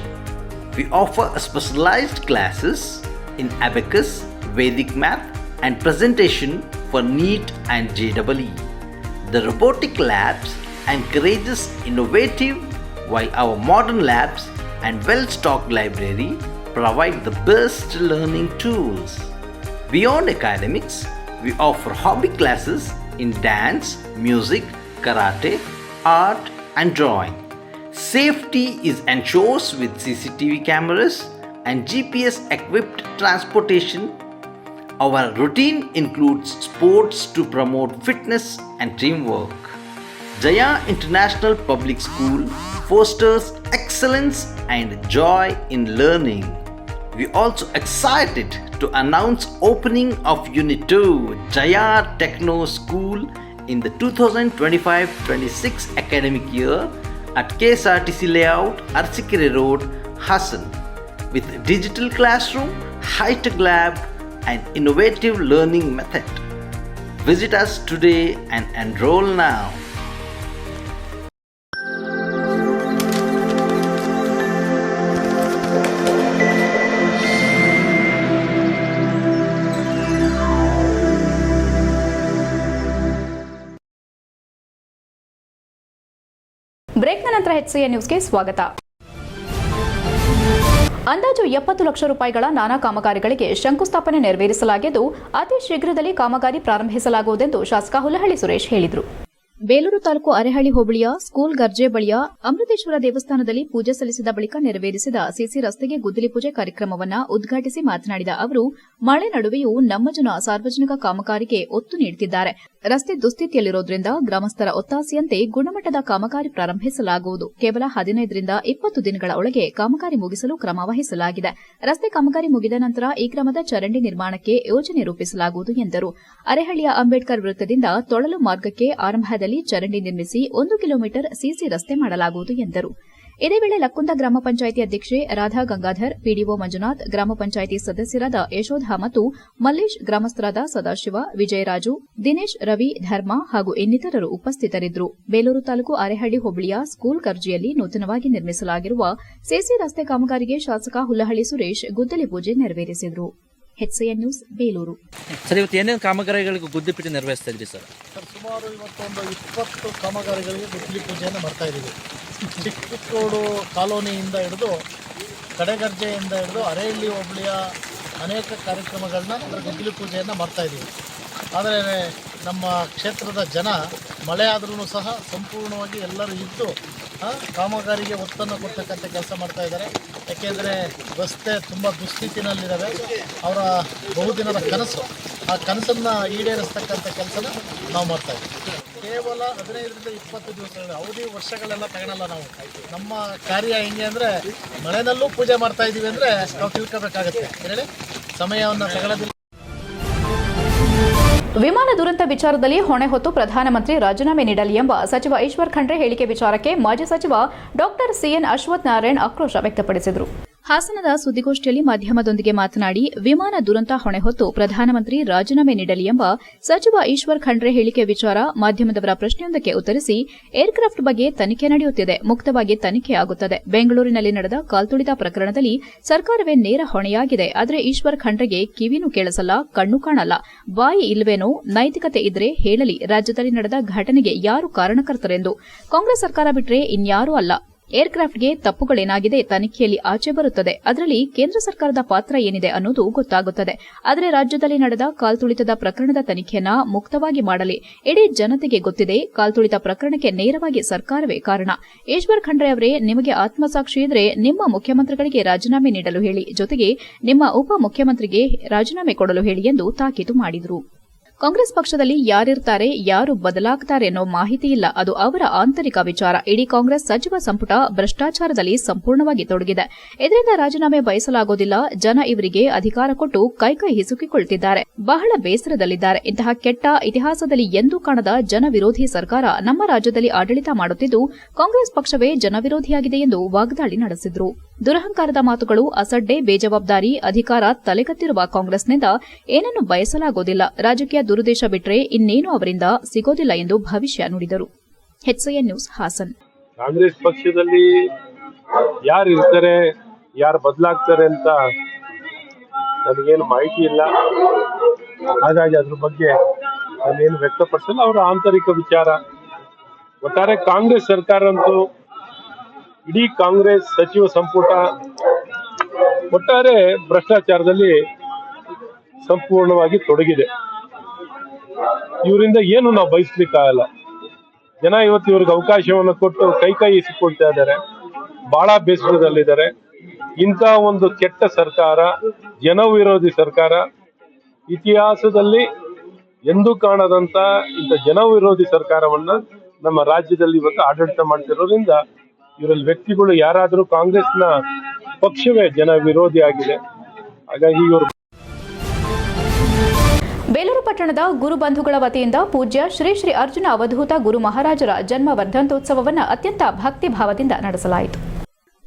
We offer specialized classes in abacus, Vedic math and presentation for NEET and JEE. The robotic labs encourages innovative, while our modern labs and well-stocked library provide the best learning tools. Beyond academics, we offer hobby classes in dance, music, karate, art and drawing. Safety is ensured with CCTV cameras and GPS-equipped transportation. Our routine includes sports to promote fitness and teamwork. Jaya International Public School fosters excellence and joy in learning. We also excited to announce opening of Unit 2 Jaya Techno School in the 2025-26 academic year at KSRTC Layout, Arsikere Road, Hassan, with digital classroom, high-tech lab and innovative learning method. Visit us today and enroll now. ಬ್ರೇಕ್ನ ನಂತರ HCN ನ್ಯೂಸ್ಗೆ ಸ್ವಾಗತ. ಅಂದಾಜು 70 ಲಕ್ಷ ರೂಪಾಯಿಗಳ ನಾನಾ ಕಾಮಗಾರಿಗಳಿಗೆ ಶಂಕುಸ್ಥಾಪನೆ ನೆರವೇರಿಸಲಾಗಿದ್ದು ಅತಿ ಶೀಘ್ರದಲ್ಲಿ ಕಾಮಗಾರಿ ಪ್ರಾರಂಭಿಸಲಾಗುವುದೆಂದು ಶಾಸಕ ಹುಲಹಳ್ಳಿ ಸುರೇಶ್ ಹೇಳಿದರು. ಬೇಲೂರು ತಾಲೂಕು ಅರೇಹಳ್ಳಿ ಹೋಬಳಿಯ ಸ್ಕೂಲ್ ಗರ್ಜೆ ಬಳಿಯ ಅಮೃತೇಶ್ವರ ದೇವಸ್ಥಾನದಲ್ಲಿ ಪೂಜೆ ಸಲ್ಲಿಸಿದ ಬಳಿಕ ನೆರವೇರಿಸಿದ ಸಿಸಿ ರಸ್ತೆಗೆ ಗುದ್ದಲಿ ಪೂಜೆ ಕಾರ್ಯಕ್ರಮವನ್ನು ಉದ್ಘಾಟಿಸಿ ಮಾತನಾಡಿದ ಅವರು, ಮಳೆ ನಡುವೆಯೂ ನಮ್ಮ ಜನ ಸಾರ್ವಜನಿಕ ಕಾಮಗಾರಿಗೆ ಒತ್ತು ನೀಡುತ್ತಿದ್ದಾರೆ. ರಸ್ತೆ ದುಸ್ಥಿತಿಯಲ್ಲಿರುವುದರಿಂದ ಗ್ರಾಮಸ್ಥರ ಒತ್ತಾಸೆಯಂತೆ ಗುಣಮಟ್ಟದ ಕಾಮಗಾರಿ ಪ್ರಾರಂಭಿಸಲಾಗುವುದು. ಕೇವಲ 15ರಿಂದ 20 ದಿನಗಳ ಒಳಗೆ ಕಾಮಗಾರಿ ಮುಗಿಸಲು ಕ್ರಮ ವಹಿಸಲಾಗಿದೆ. ರಸ್ತೆ ಕಾಮಗಾರಿ ಮುಗಿದ ನಂತರ ಈ ಗ್ರಾಮದ ಚರಂಡಿ ನಿರ್ಮಾಣಕ್ಕೆ ಯೋಜನೆ ರೂಪಿಸಲಾಗುವುದು ಎಂದರು. ಅರೇಹಳ್ಳಿಯ ಅಂಬೇಡ್ಕರ್ ವೃತ್ತದಿಂದ ತೊಳಲು ಮಾರ್ಗಕ್ಕೆ ಆರಂಭದಲ್ಲಿ ಚರಂಡಿ ನಿರ್ಮಿಸಿ 1 ಕಿಲೋಮೀಟರ್ ಸಿಸಿ ರಸ್ತೆ ಮಾಡಲಾಗುವುದು ಎಂದರು. ಇದೇ ವೇಳೆ ಲಕ್ಕುಂದ ಗ್ರಾಮ ಪಂಚಾಯಿತಿ ಅಧ್ಯಕ್ಷೆ ರಾಧಾ ಗಂಗಾಧರ್, ಪಿಡಿಒ ಮಂಜುನಾಥ್, ಗ್ರಾಮ ಪಂಚಾಯಿತಿ ಸದಸ್ಯರಾದ ಯಶೋಧ ಮತ್ತು ಮಲ್ಲೇಶ್, ಗ್ರಾಮಸ್ಥರಾದ ಸದಾಶಿವ, ವಿಜಯರಾಜು, ದಿನೇಶ್, ರವಿ, ಧರ್ಮ ಹಾಗೂ ಇನ್ನಿತರರು ಉಪಸ್ಥಿತರಿದ್ದರು. ಬೇಲೂರು ತಾಲೂಕು ಅರೇಹಳ್ಳಿ ಹೋಬಳಿಯ ಸ್ಕೂಲ್ ಕರ್ಜಿಯಲ್ಲಿ ನೂತನವಾಗಿ ನಿರ್ಮಿಸಲಾಗಿರುವ ಸಿಸಿ ರಸ್ತೆ ಕಾಮಗಾರಿಗೆ ಶಾಸಕ ಹುಲಹಳ್ಳಿ ಸುರೇಶ್ ಗುದ್ದಲಿ ಪೂಜೆ ನೆರವೇರಿಸಿದರು. HCN news Belur. ಸರ್, ಇವತ್ತು ಏನೇನು ಕಾಮಗಾರಿಗಳಿಗೆ ಗುದ್ದಿಪಿಟ್ಟು ನೆರವೇರಿಸ್ತಾ ಇದ್ರಿ ಸರ್? ಸುಮಾರು ಇವತ್ತೊಂದು 20 ಕಾಮಗಾರಿಗಳಿಗೆ ಗುದ್ದಲಿ ಪೂಜೆಯನ್ನು ಮಾಡ್ತಾ ಇದ್ದೀವಿ. ಚಿಕ್ಕಕೋಡು ಕಾಲೋನಿಯಿಂದ ಹಿಡಿದು ಕಡೆಗರ್ಜೆಯಿಂದ ಹಿಡಿದು ಅರೇಹಳ್ಳಿ ಹೋಬಳಿಯ ಅನೇಕ ಕಾರ್ಯಕ್ರಮಗಳನ್ನ ಗುದ್ದಲಿ ಪೂಜೆಯನ್ನು ಮಾಡ್ತಾ ಇದ್ದೀವಿ. ಆದರೆ ನಮ್ಮ ಕ್ಷೇತ್ರದ ಜನ ಮಳೆ ಆದ್ರೂ ಸಹ ಸಂಪೂರ್ಣವಾಗಿ ಎಲ್ಲರೂ ಇದ್ದು ಕಾಮಗಾರಿಗೆ ಒತ್ತನ್ನು ಕೊಡ್ತಕ್ಕಂಥ ಕೆಲಸ ಮಾಡ್ತಾ ಇದ್ದಾರೆ. ಯಾಕೆಂದರೆ ರಸ್ತೆ ತುಂಬ ದುಸ್ಥಿತಿನಲ್ಲಿದ್ದಾವೆ. ಅವರ ಬಹುದಿನದ ಕನಸು, ಆ ಕನಸನ್ನು ಈಡೇರಿಸ್ತಕ್ಕಂಥ ಕೆಲಸನ ನಾವು ಮಾಡ್ತಾ ಇದ್ದೀವಿ. ಕೇವಲ 15ರಿಂದ 20 ದಿವಸಗಳ ಅವಧಿ, ವರ್ಷಗಳೆಲ್ಲ ತಗೊಳಲ್ಲ ನಾವು. ನಮ್ಮ ಕಾರ್ಯ ಹೆಂಗೆ ಅಂದರೆ ಮಳೆನಲ್ಲೂ ಪೂಜೆ ಮಾಡ್ತಾ ಇದ್ದೀವಿ ಅಂದರೆ ನಾವು ತಿಳ್ಕೋಬೇಕಾಗತ್ತೆ. ಹೇಳಿ, ಸಮಯವನ್ನು ತಗೊಳ್ಳೋದಿಲ್ಲ. ವಿಮಾನ ದುರಂತ ವಿಚಾರದಲ್ಲಿ ಹೊಣೆ ಹೊತ್ತು ಪ್ರಧಾನಮಂತ್ರಿ ರಾಜೀನಾಮೆ ನೀಡಲಿ ಎಂಬ ಸಚಿವ ಈಶ್ವರ್ ಖಂಡ್ರೆ ಹೇಳಿಕೆ ವಿಚಾರಕ್ಕೆ ಮಾಜಿ ಸಚಿವ ಡಾಕ್ಟರ್ ಸಿಎನ್ ಅಶ್ವಥ್ ನಾರಾಯಣ್ ಆಕ್ರೋಶ ವ್ಯಕ್ತಪಡಿಸಿದರು. ಹಾಸನದ ಸುದ್ದಿಗೋಷ್ಠಿಯಲ್ಲಿ ಮಾಧ್ಯಮದೊಂದಿಗೆ ಮಾತನಾಡಿ, ವಿಮಾನ ದುರಂತ ಹೊಣೆ ಹೊತ್ತು ಪ್ರಧಾನಮಂತ್ರಿ ರಾಜೀನಾಮೆ ನೀಡಲಿ ಎಂಬ ಸಚಿವ ಈಶ್ವರ್ ಖಂಡ್ರೆ ಹೇಳಿಕೆ ವಿಚಾರ ಮಾಧ್ಯಮದವರ ಪ್ರಶ್ನೆಯೊಂದಕ್ಕೆ ಉತ್ತರಿಸಿ, ಏರ್ಕ್ರಾಫ್ಟ್ ಬಗ್ಗೆ ತನಿಖೆ ನಡೆಯುತ್ತಿದೆ, ಮುಕ್ತವಾಗಿ ತನಿಖೆ ಆಗುತ್ತದೆ. ಬೆಂಗಳೂರಿನಲ್ಲಿ ನಡೆದ ಕಾಲ್ತುಳಿತ ಪ್ರಕರಣದಲ್ಲಿ ಸರ್ಕಾರವೇ ನೇರ ಹೊಣೆಯಾಗಿದೆ. ಆದರೆ ಈಶ್ವರ್ ಖಂಡ್ರೆಗೆ ಕಿವಿನೂ ಕೇಳಿಸಲ್ಲ, ಕಣ್ಣು ಕಾಣಲ್ಲ, ಬಾಯಿ ಇಲ್ವೇನೋ, ನೈತಿಕತೆ ಇದ್ರೆ ಹೇಳಲಿ, ರಾಜ್ಯದಲ್ಲಿ ನಡೆದ ಘಟನೆಗೆ ಯಾರು ಕಾರಣಕರ್ತರೆಂದು. ಕಾಂಗ್ರೆಸ್ ಸರ್ಕಾರ ಬಿಟ್ರೆ ಇನ್ಯಾರೂ ಅಲ್ಲ. ಏರ್ಕ್ರಾಫ್ಟ್ಗೆ ತಪ್ಪುಗಳೇನಾಗಿದೆ ತನಿಖೆಯಲ್ಲಿ ಆಚೆ ಬರುತ್ತದೆ. ಅದರಲ್ಲಿ ಕೇಂದ್ರ ಸರ್ಕಾರದ ಪಾತ್ರ ಏನಿದೆ ಅನ್ನೋದು ಗೊತ್ತಾಗುತ್ತದೆ. ಆದರೆ ರಾಜ್ಯದಲ್ಲಿ ನಡೆದ ಕಾಲ್ತುಳಿತದ ಪ್ರಕರಣದ ತನಿಖೆಯನ್ನ ಮುಕ್ತವಾಗಿ ಮಾಡಲಿ. ಇಡೀ ಜನತೆಗೆ ಗೊತ್ತಿದೆ, ಕಾಲ್ತುಳಿತ ಪ್ರಕರಣಕ್ಕೆ ನೇರವಾಗಿ ಸರ್ಕಾರವೇ ಕಾರಣ. ಈಶ್ವರ್ ಖಂಡ್ರೆ ಅವರೇ, ನಿಮಗೆ ಆತ್ಮಸಾಕ್ಷಿ ಇದ್ರೆ ನಿಮ್ಮ ಮುಖ್ಯಮಂತ್ರಿಗಳಿಗೆ ರಾಜೀನಾಮೆ ನೀಡಲು ಹೇಳಿ, ಜೊತೆಗೆ ನಿಮ್ಮ ಉಪ ಮುಖ್ಯಮಂತ್ರಿಗೆ ರಾಜೀನಾಮೆ ಕೊಡಲು ಹೇಳಿ ಎಂದು ತಾಕೀತು ಮಾಡಿದರು. ಕಾಂಗ್ರೆಸ್ ಪಕ್ಷದಲ್ಲಿ ಯಾರಿರ್ತಾರೆ, ಯಾರು ಬದಲಾಗ್ತಾರೆ ಅನ್ನೋ ಮಾಹಿತಿ ಇಲ್ಲ. ಅದು ಅವರ ಆಂತರಿಕ ವಿಚಾರ. ಇಡೀ ಕಾಂಗ್ರೆಸ್ ಸಚಿವ ಸಂಪುಟ ಭ್ರಷ್ಟಾಚಾರದಲ್ಲಿ ಸಂಪೂರ್ಣವಾಗಿ ತೊಡಗಿದೆ. ಇದರಿಂದ ರಾಜೀನಾಮೆ ಬಯಸಲಾಗೋದಿಲ್ಲ. ಜನ ಇವರಿಗೆ ಅಧಿಕಾರ ಕೊಟ್ಟು ಕೈಕೈ ಹಿಸುಕಿಕೊಳ್ತಿದ್ದಾರೆ. ಬಹಳ ಬೇಸರದಲ್ಲಿದ್ದಾರೆ. ಇಂತಹ ಕೆಟ್ಟ, ಇತಿಹಾಸದಲ್ಲಿ ಎಂದೂ ಕಾಣದ ಜನವಿರೋಧಿ ಸರ್ಕಾರ ನಮ್ಮ ರಾಜ್ಯದಲ್ಲಿ ಆಡಳಿತ ಮಾಡುತ್ತಿದ್ದು, ಕಾಂಗ್ರೆಸ್ ಪಕ್ಷವೇ ಜನವಿರೋಧಿಯಾಗಿದೆ ಎಂದು ವಾಗ್ದಾಳಿ ನಡೆಸಿದರು. ದುರಹಂಕಾರದ ಮಾತುಗಳು, ಅಸಡ್ಡೆ, ಬೇಜವಾಬ್ದಾರಿ, ಅಧಿಕಾರ ತಲೆಗತ್ತಿರುವ ಕಾಂಗ್ರೆಸ್ನಿಂದ ಏನನ್ನು ಬಯಸಲಾಗೋದಿಲ್ಲ. ರಾಜಕೀಯ ದುರುದ್ದೇಶ ಬಿಟ್ರೆ ಇನ್ನೇನು ಅವರಿಂದ ಸಿಗೋದಿಲ್ಲ ಎಂದು ಭವಿಷ್ಯ ನುಡಿದರು. HCN news Haasan. ಕಾಂಗ್ರೆಸ್ ಪಕ್ಷದಲ್ಲಿ ಯಾರು ಇರ್ತಾರೆ, ಯಾರು ಬದಲಾಗ್ತಾರೆ ಅಂತ ನನಗೇನು ಮಾಹಿತಿ ಇಲ್ಲ. ಹಾಗಾಗಿ ಅದ್ರ ಬಗ್ಗೆ ನಾನೇನು ವ್ಯಕ್ತಪಡಿಸಲ್ಲ. ಅವರ ಆಂತರಿಕ ವಿಚಾರ. ಒಟ್ಟಾರೆ ಕಾಂಗ್ರೆಸ್ ಸರ್ಕಾರ ಅಂತೂ, ಇಡೀ ಕಾಂಗ್ರೆಸ್ ಸಚಿವ ಸಂಪುಟ ಒಟ್ಟಾರೆ ಭ್ರಷ್ಟಾಚಾರದಲ್ಲಿ ಸಂಪೂರ್ಣವಾಗಿ ತೊಡಗಿದೆ. ಇವರಿಂದ ಏನು ನಾವು ಬಯಸ್ಲಿಕ್ಕಾಗಲ್ಲ. ಜನ ಇವತ್ತು ಇವ್ರಿಗೆ ಅವಕಾಶವನ್ನು ಕೊಟ್ಟು ಕೈ ಇಸಿಕೊಳ್ತಾ ಇದ್ದಾರೆ. ಬಹಳ ಬೇಸರದಲ್ಲಿದ್ದಾರೆ. ಇಂಥ ಒಂದು ಕೆಟ್ಟ ಸರ್ಕಾರ, ಜನವಿರೋಧಿ ಸರ್ಕಾರ, ಇತಿಹಾಸದಲ್ಲಿ ಎಂದೂ ಕಾಣದಂತ ಇಂಥ ಜನವಿರೋಧಿ ಸರ್ಕಾರವನ್ನ ನಮ್ಮ ರಾಜ್ಯದಲ್ಲಿ ಇವತ್ತು ಆಡಳಿತ ಮಾಡ್ತಿರೋದ್ರಿಂದ ಇವರಲ್ಲಿ ವ್ಯಕ್ತಿಗಳು ಯಾರಾದರೂ ಕಾಂಗ್ರೆಸ್ನ ಪಕ್ಷವೇ ಜನ ವಿರೋಧಿ ಆಗಿದೆ. ಹಾಗಾಗಿ ಇವರು ಬೇಲೂರು ಪಟ್ಟಣದ ಗುರುಬಂಧುಗಳ ವತಿಯಿಂದ ಪೂಜ್ಯ ಶ್ರೀ ಶ್ರೀ ಅರ್ಜುನ ಅವಧೂತ ಗುರು ಮಹಾರಾಜರ ಜನ್ಮ ವರ್ಧಂತೋತ್ಸವವನ್ನು ಅತ್ಯಂತ ಭಕ್ತಿಭಾವದಿಂದ ನಡೆಸಲಾಯಿತು.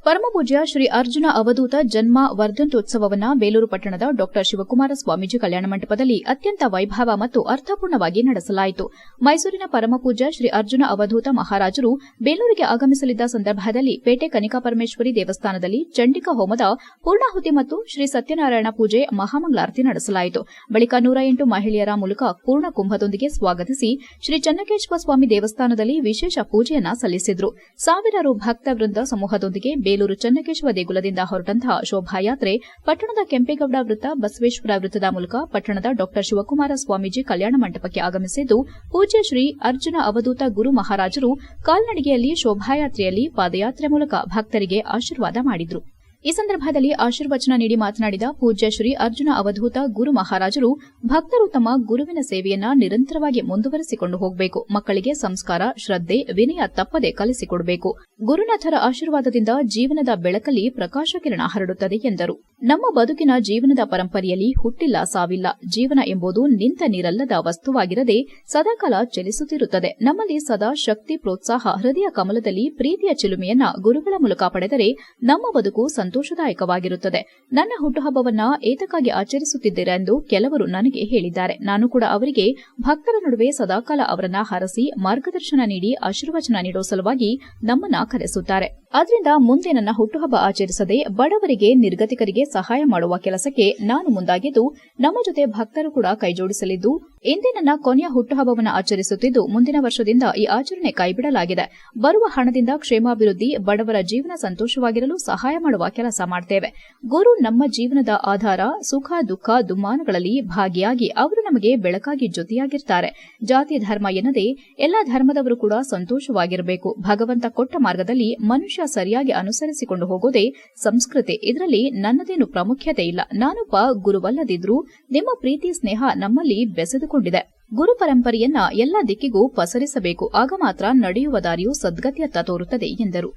ಪರಮಪೂಜ್ಯ ಶ್ರೀ ಅರ್ಜುನ ಅವಧೂತ ಜನ್ಮ ವರ್ಧಂತೋತ್ಸವವನ್ನು ಬೇಲೂರು ಪಟ್ಟಣದ ಡಾ ಶಿವಕುಮಾರ ಸ್ವಾಮೀಜಿ ಕಲ್ಯಾಣ ಮಂಟಪದಲ್ಲಿ ಅತ್ಯಂತ ವೈಭವ ಮತ್ತು ಅರ್ಥಪೂರ್ಣವಾಗಿ ನಡೆಸಲಾಯಿತು. ಮೈಸೂರಿನ ಪರಮಪೂಜ್ಯ ಶ್ರೀ ಅರ್ಜುನ ಅವಧೂತ ಮಹಾರಾಜರು ಬೇಲೂರಿಗೆ ಆಗಮಿಸಲಿದ್ದ ಸಂದರ್ಭದಲ್ಲಿ ಪೇಟೆ ಕನಿಕಾಪರಮೇಶ್ವರಿ ದೇವಸ್ಥಾನದಲ್ಲಿ ಚಂಡಿಕಾ ಹೋಮದ ಪೂರ್ಣಾಹುತಿ ಮತ್ತು ಶ್ರೀ ಸತ್ಯನಾರಾಯಣ ಪೂಜೆ ಮಹಾಮಂಗಳಾರತಿ ನಡೆಸಲಾಯಿತು. ಬಳಿಕ 108 ಮಹಿಳೆಯರ ಮೂಲಕ ಪೂರ್ಣ ಕುಂಭದೊಂದಿಗೆ ಸ್ವಾಗತಿಸಿ ಶ್ರೀ ಚನ್ನಕೇಶವ ಸ್ವಾಮಿ ದೇವಸ್ಥಾನದಲ್ಲಿ ವಿಶೇಷ ಪೂಜೆಯನ್ನ ಸಲ್ಲಿಸಿದರು. ಸಾವಿರಾರು ಭಕ್ತವೃಂದ ಸಮೂಹದೊಂದಿಗೆ ಬೇಲೂರು ಚನ್ನಕೇಶವ ದೇಗುಲದಿಂದ ಹೊರಟಂತಹ ಶೋಭಾಯಾತ್ರೆ ಪಟ್ಟಣದ ಕೆಂಪೇಗೌಡ ವೃತ್ತ, ಬಸವೇಶ್ವರ ವೃತ್ತದ ಮೂಲಕ ಪಟ್ಟಣದ ಡಾ ಶಿವಕುಮಾರ ಸ್ವಾಮೀಜಿ ಕಲ್ಯಾಣ ಮಂಟಪಕ್ಕೆ ಆಗಮಿಸಿದ್ದು, ಪೂಜ್ಯ ಶ್ರೀ ಅರ್ಜುನ ಅವಧೂತ ಗುರು ಮಹಾರಾಜರು ಕಾಲ್ನಡಿಗೆಯಲ್ಲಿ ಶೋಭಾಯಾತ್ರೆಯಲ್ಲಿ ಪಾದಯಾತ್ರೆ ಮೂಲಕ ಭಕ್ತರಿಗೆ ಆಶೀರ್ವಾದ ಮಾಡಿದರು. ಈ ಸಂದರ್ಭದಲ್ಲಿ ಆಶೀರ್ವಚನ ನೀಡಿ ಮಾತನಾಡಿದ ಪೂಜ್ಯ ಶ್ರೀ ಅರ್ಜುನ ಅವಧೂತ ಗುರು ಮಹಾರಾಜರು, ಭಕ್ತರು ತಮ್ಮ ಗುರುವಿನ ಸೇವೆಯನ್ನ ನಿರಂತರವಾಗಿ ಮುಂದುವರೆಸಿಕೊಂಡು ಹೋಗಬೇಕು. ಮಕ್ಕಳಿಗೆ ಸಂಸ್ಕಾರ, ಶ್ರದ್ಧೆ, ವಿನಯ ತಪ್ಪದೆ ಕಲಿಸಿಕೊಡಬೇಕು. ಗುರುನಾಥರ ಆಶೀರ್ವಾದದಿಂದ ಜೀವನದ ಬೆಳಕಲ್ಲಿ ಪ್ರಕಾಶ ಕಿರಣ ಹರಡುತ್ತದೆ ಎಂದರು. ನಮ್ಮ ಬದುಕಿನ ಜೀವನದ ಪರಂಪರೆಯಲ್ಲಿ ಹುಟ್ಟಿಲ್ಲ, ಸಾವಿಲ್ಲ. ಜೀವನ ಎಂಬುದು ನಿಂತ ನೀರಲ್ಲದ ವಸ್ತುವಾಗಿರದೆ ಸದಾಕಾಲ ಚಲಿಸುತ್ತಿರುತ್ತದೆ. ನಮ್ಮಲ್ಲಿ ಸದಾ ಶಕ್ತಿ, ಪ್ರೋತ್ಸಾಹ, ಹೃದಯ ಕಮಲದಲ್ಲಿ ಪ್ರೀತಿಯ ಚಿಲುಮೆಯನ್ನ ಗುರುಗಳ ಮೂಲಕ ಪಡೆದರೆ ನಮ್ಮ ಬದುಕು ಸಂತೋಷದಾಯಕವಾಗಿರುತ್ತದೆ. ನನ್ನ ಹುಟ್ಟುಹಬ್ಬವನ್ನ ಏತಕ್ಕಾಗಿ ಆಚರಿಸುತ್ತಿದ್ದೀರಾ ಎಂದು ಕೆಲವರು ನನಗೆ ಹೇಳಿದ್ದಾರೆ. ನಾನು ಕೂಡ ಅವರಿಗೆ ಭಕ್ತರ ನಡುವೆ ಸದಾಕಾಲ ಅವರನ್ನ ಹರಸಿ ಮಾರ್ಗದರ್ಶನ ನೀಡಿ ಆಶೀರ್ವಚನ ನೀಡೋ ಸಲುವಾಗಿ ನಮ್ಮನ್ನ ಕರೆಸುತ್ತಾರೆ. ಆದ್ರಿಂದ ಮುಂದೆ ನನ್ನ ಹುಟ್ಟುಹಬ್ಬ ಆಚರಿಸದೆ ಬಡವರಿಗೆ, ನಿರ್ಗತಿಕರಿಗೆ ಸಹಾಯ ಮಾಡುವ ಕೆಲಸಕ್ಕೆ ನಾನು ಮುಂದಾಗಿದ್ದು, ನಮ್ಮ ಜೊತೆ ಭಕ್ತರು ಕೂಡ ಕೈಜೋಡಿಸಲಿದ್ದು, ಇಂದೇ ನನ್ನ ಕೊನೆಯ ಹುಟ್ಟುಹಬ್ಬವನ್ನು ಆಚರಿಸುತ್ತಿದ್ದು, ಮುಂದಿನ ವರ್ಷದಿಂದ ಈ ಆಚರಣೆ ಕೈಬಿಡಲಾಗಿದೆ. ಬರುವ ಹಣದಿಂದ ಕ್ಷೇಮಾಭಿವೃದ್ಧಿ, ಬಡವರ ಜೀವನ ಸಂತೋಷವಾಗಿರಲು ಸಹಾಯ ಮಾಡುವ ಕೆಲಸ ಮಾಡ್ತೇವೆ. ಗುರು ನಮ್ಮ ಜೀವನದ ಆಧಾರ. ಸುಖ ದುಃಖ ದುಮ್ಮಾನಗಳಲ್ಲಿ ಭಾಗಿಯಾಗಿ ಅವರು ನಮಗೆ ಬೆಳಕಾಗಿ ಜೊತೆಯಾಗಿರ್ತಾರೆ. ಜಾತಿ ಧರ್ಮ ಎನ್ನದೆ ಎಲ್ಲಾ ಧರ್ಮದವರು ಕೂಡ ಸಂತೋಷವಾಗಿರಬೇಕು. ಭಗವಂತ ಕೊಟ್ಟ ಮಾರ್ಗದಲ್ಲಿ ಮನುಷ್ಯ ಸರಿಯಾಗಿ ಅನುಸರಿಸಿಕೊಂಡು ಹೋಗೋದೇ ಸಂಸ್ಕೃತಿ. ಇದರಲ್ಲಿ ನನ್ನದೇನು ಪ್ರಾಮುಖ್ಯತೆ ಇಲ್ಲ. ನಾನೊಬ್ಬ ಗುರುವಲ್ಲದಿದ್ರೂ ನಿಮ್ಮ ಪ್ರೀತಿ ಸ್ನೇಹ ನಮ್ಮಲ್ಲಿ ಬೆಸೆದುಕೊಂಡಿದೆ. ಗುರು ಪರಂಪರೆಯನ್ನ ಎಲ್ಲಾ ದಿಕ್ಕಿಗೂ ಪಸರಿಸಬೇಕು. ಆಗ ಮಾತ್ರ ನಡೆಯುವ ದಾರಿಯು ಸದ್ಗತಿಯತ್ತ ತೋರುತ್ತದೆ ಎಂದರು.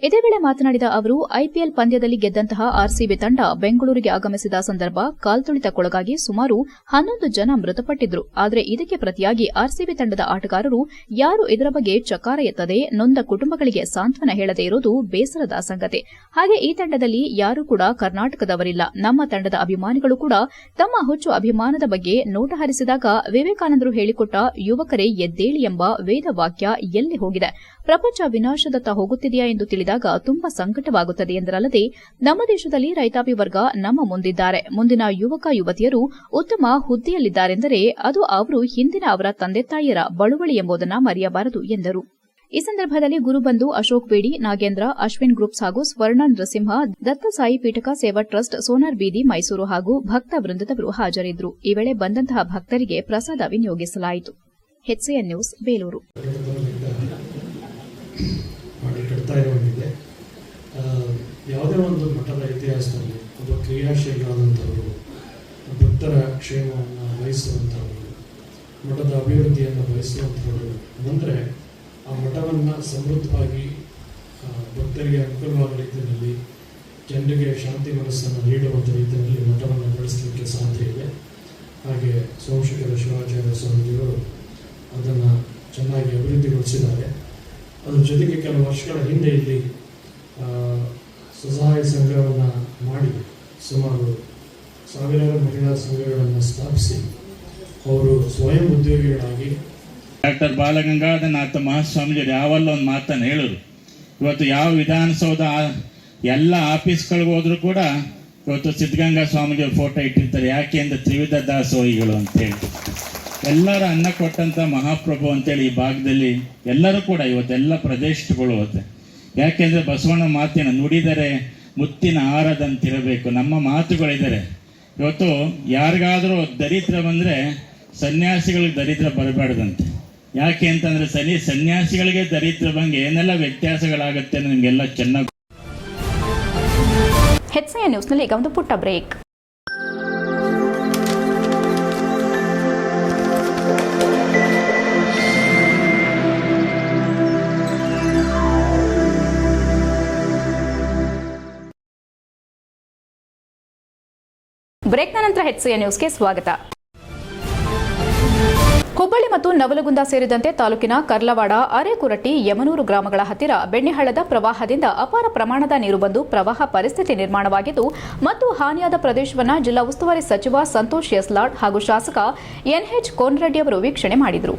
ಇದೇ ವೇಳೆ ಮಾತನಾಡಿದ ಅವರು, ಐಪಿಎಲ್ ಪಂದ್ಯದಲ್ಲಿ ಗೆದ್ದಂತಹ ಆರ್ಸಿಬಿ ತಂಡ ಬೆಂಗಳೂರಿಗೆ ಆಗಮಿಸಿದ ಸಂದರ್ಭ ಕಾಲ್ತುಳಿತಕ್ಕೊಳಗಾಗಿ ಸುಮಾರು 11 ಜನ ಮೃತಪಟ್ಟಿದ್ರು. ಆದರೆ ಇದಕ್ಕೆ ಪ್ರತಿಯಾಗಿ ಆರ್ಸಿಬಿ ತಂಡದ ಆಟಗಾರರು ಯಾರು ಇದರ ಬಗ್ಗೆ ಚಕಾರ ಎತ್ತದೆ, ನೊಂದ ಕುಟುಂಬಗಳಿಗೆ ಸಾಂತ್ವನ ಹೇಳದೇ ಇರೋದು ಬೇಸರದ ಸಂಗತಿ. ಹಾಗೆ ಈ ತಂಡದಲ್ಲಿ ಯಾರೂ ಕೂಡ ಕರ್ನಾಟಕದವರಿಲ್ಲ. ನಮ್ಮ ತಂಡದ ಅಭಿಮಾನಿಗಳು ಕೂಡ ತಮ್ಮ ಹುಚ್ಚು ಅಭಿಮಾನದ ಬಗ್ಗೆ ನೋಟ ಹರಿಸಿದಾಗ ವಿವೇಕಾನಂದರು ಹೇಳಿಕೊಟ್ಟ ಯುವಕರೇ ಎದ್ದೇಳಿ ಎಂಬ ವೇದ ವಾಕ್ಯ ಎಲ್ಲಿ ಹೋಗಿದೆ? ಪ್ರಪಂಚ ವಿನಾಶದತ್ತ ಹೋಗುತ್ತಿದೆಯಾ ಎಂದು ತಿಳಿದಾಗ ತುಂಬಾ ಸಂಕಟವಾಗುತ್ತದೆ ಎಂದರಲ್ಲದೆ, ನಮ್ಮ ದೇಶದಲ್ಲಿ ರೈತಾಪಿ ವರ್ಗ ನಮ್ಮ ಮುಂದಿದ್ದಾರೆ. ಮುಂದಿನ ಯುವಕ ಯುವತಿಯರು ಉತ್ತಮ ಹುದ್ದೆಯಲ್ಲಿದ್ದಾರೆಂದರೆ ಅದು ಅವರು ಹಿಂದಿನ ಅವರ ತಂದೆ ತಾಯಿಯರ ಬಳುವಳಿ ಎಂಬುದನ್ನು ಮರೆಯಬಾರದು ಎಂದರು. ಈ ಸಂದರ್ಭದಲ್ಲಿ ಗುರುಬಂಧು ಅಶೋಕ್ ಬೇಡಿ, ನಾಗೇಂದ್ರ, ಅಶ್ವಿನ್ ಗ್ರೂಪ್ಸ್ ಹಾಗೂ ಸ್ವರ್ಣ ನರಸಿಂಹ, ದತ್ತ ಸಾಯಿ ಪೀಠಕ ಸೇವಾ ಟ್ರಸ್ಟ್, ಸೋನಾರ್ ಬೀದಿ, ಮೈಸೂರು ಹಾಗೂ ಭಕ್ತ ವೃಂದದವರು ಹಾಜರಿದ್ದರು. ಈ ವೇಳೆ ಬಂದಂತಹ ಭಕ್ತರಿಗೆ ಪ್ರಸಾದ ವಿನಿಯೋಗಿಸಲಾಯಿತು. HCN news, Belur. ಯಾವುದೇ ಒಂದು ಮಠದ ಇತಿಹಾಸದಲ್ಲಿ ಒಬ್ಬ ಕ್ರಿಯಾಶೀಲರಾದಂಥವರು, ಭಕ್ತರ ಕ್ಷೇಮವನ್ನು ಬಯಸುವಂಥವರು, ಮಠದ ಅಭಿವೃದ್ಧಿಯನ್ನು ಬಯಸುವಂಥವರು ಬಂದರೆ ಆ ಮಠವನ್ನು ಸಮೃದ್ಧವಾಗಿ ಭಕ್ತರಿಗೆ ಅನುಕೂಲವಾದ ರೀತಿಯಲ್ಲಿ, ಜನರಿಗೆ ಶಾಂತಿ ಮನಸ್ಸನ್ನು ನೀಡುವಂಥ ರೀತಿಯಲ್ಲಿ ಮಠವನ್ನು ಬೆಳೆಸಲಿಕ್ಕೆ ಸಾಧ್ಯ ಇದೆ. ಹಾಗೆ ಸೋಮಶೇಖರ ಶಿವಾಚಾರ್ಯ ಸ್ವಾಮಿಗಳು ಅದನ್ನು ಚೆನ್ನಾಗಿ ಅಭಿವೃದ್ಧಿಗೊಳಿಸಿದ್ದಾರೆ. ಅದರ ಜೊತೆಗೆ ಕೆಲವು ವರ್ಷಗಳ ಹಿಂದೆ ಇಲ್ಲಿ ಸ್ವಸಹಾಯ ಸಂಘವನ್ನು ಮಾಡಿ ಸುಮಾರು ಸಾವಿರಾರು ಮಹಿಳಾ ಸಂಘಗಳನ್ನು ಸ್ಥಾಪಿಸಿ ಅವರು ಸ್ವಯಂ ಉದ್ಯೋಗಿಗಳಾಗಿ ಡಾಕ್ಟರ್ ಬಾಲಗಂಗಾಧರನಾಥ ಮಹಾಸ್ವಾಮೀಜಿಯವರು ಯಾವಲ್ಲ ಒಂದು ಮಾತನ್ನು ಹೇಳಿದ್ರು. ಇವತ್ತು ಯಾವ ವಿಧಾನಸೌಧ ಎಲ್ಲ ಆಫೀಸ್ಗಳಿಗೆ ಹೋದ್ರೂ ಕೂಡ ಇವತ್ತು ಸಿದ್ಧಗಂಗಾ ಸ್ವಾಮೀಜಿಯವ್ರ ಫೋಟೋ ಇಟ್ಟಿರ್ತಾರೆ. ಯಾಕೆ ಅಂದರೆ ತ್ರಿವಿಧ ದಾಸೋಹಿಗಳು ಅಂತೇಳಿ, ಎಲ್ಲರ ಅನ್ನ ಕೊಟ್ಟಂಥ ಮಹಾಪ್ರಭು ಅಂತೇಳಿ ಈ ಭಾಗದಲ್ಲಿ ಎಲ್ಲರೂ ಕೂಡ ಇವತ್ತೆಲ್ಲ ಪ್ರದೇಶಗಳು ಹೋಗುತ್ತೆ. ಯಾಕೆಂದರೆ ಬಸವಣ್ಣ ಮಾತಿನ ನುಡಿದರೆ ಮುತ್ತಿನ ಹಾರದಂತಿರಬೇಕು. ನಮ್ಮ ಮಾತುಗಳಿದ್ದಾರೆ. ಇವತ್ತು ಯಾರಿಗಾದರೂ ದರಿದ್ರ ಬಂದರೆ ಸನ್ಯಾಸಿಗಳಿಗೆ ದರಿದ್ರ ಬರಬಾರ್ದಂತೆ. ಯಾಕೆ ಅಂತಂದರೆ ಸನ್ಯಾಸಿಗಳಿಗೆ ದರಿದ್ರ ಬಂಗೆ ಏನೆಲ್ಲ ವ್ಯತ್ಯಾಸಗಳಾಗುತ್ತೆ ಅಂತ ನಿಮಗೆಲ್ಲ ಚೆನ್ನಾಗಿ. HCN ನ್ಯೂಸ್ನಲ್ಲಿ ಈಗ ಒಂದು ಪುಟ್ಟ ಬ್ರೇಕ್. ಬ್ರೇಕ್ನ ನಂತರ HCN ನ್ಯೂಸ್ಗೆ ಸ್ವಾಗತ. ಹುಬ್ಬಳ್ಳಿ ಮತ್ತು ನವಲಗುಂದ ಸೇರಿದಂತೆ ತಾಲೂಕಿನ ಕರ್ಲವಾಡ, ಅರೆಕುರಟ್ಟಿ, ಯಮನೂರು ಗ್ರಾಮಗಳ ಹತ್ತಿರ ಬೆಣ್ಣೆಹಳ್ಳದ ಪ್ರವಾಹದಿಂದ ಅಪಾರ ಪ್ರಮಾಣದ ನೀರು ಬಂದು ಪ್ರವಾಹ ಪರಿಸ್ಥಿತಿ ನಿರ್ಮಾಣವಾಗಿದ್ದು ಮತ್ತು ಹಾನಿಯಾದ ಪ್ರದೇಶವನ್ನು ಜಿಲ್ಲಾ ಉಸ್ತುವಾರಿ ಸಚಿವ ಸಂತೋಷ್ ಯಸ್ಲಾಡ್ ಹಾಗೂ ಶಾಸಕ NH ಕೋನರೆಡ್ಡಿ ಅವರು ವೀಕ್ಷಣೆ ಮಾಡಿದರು.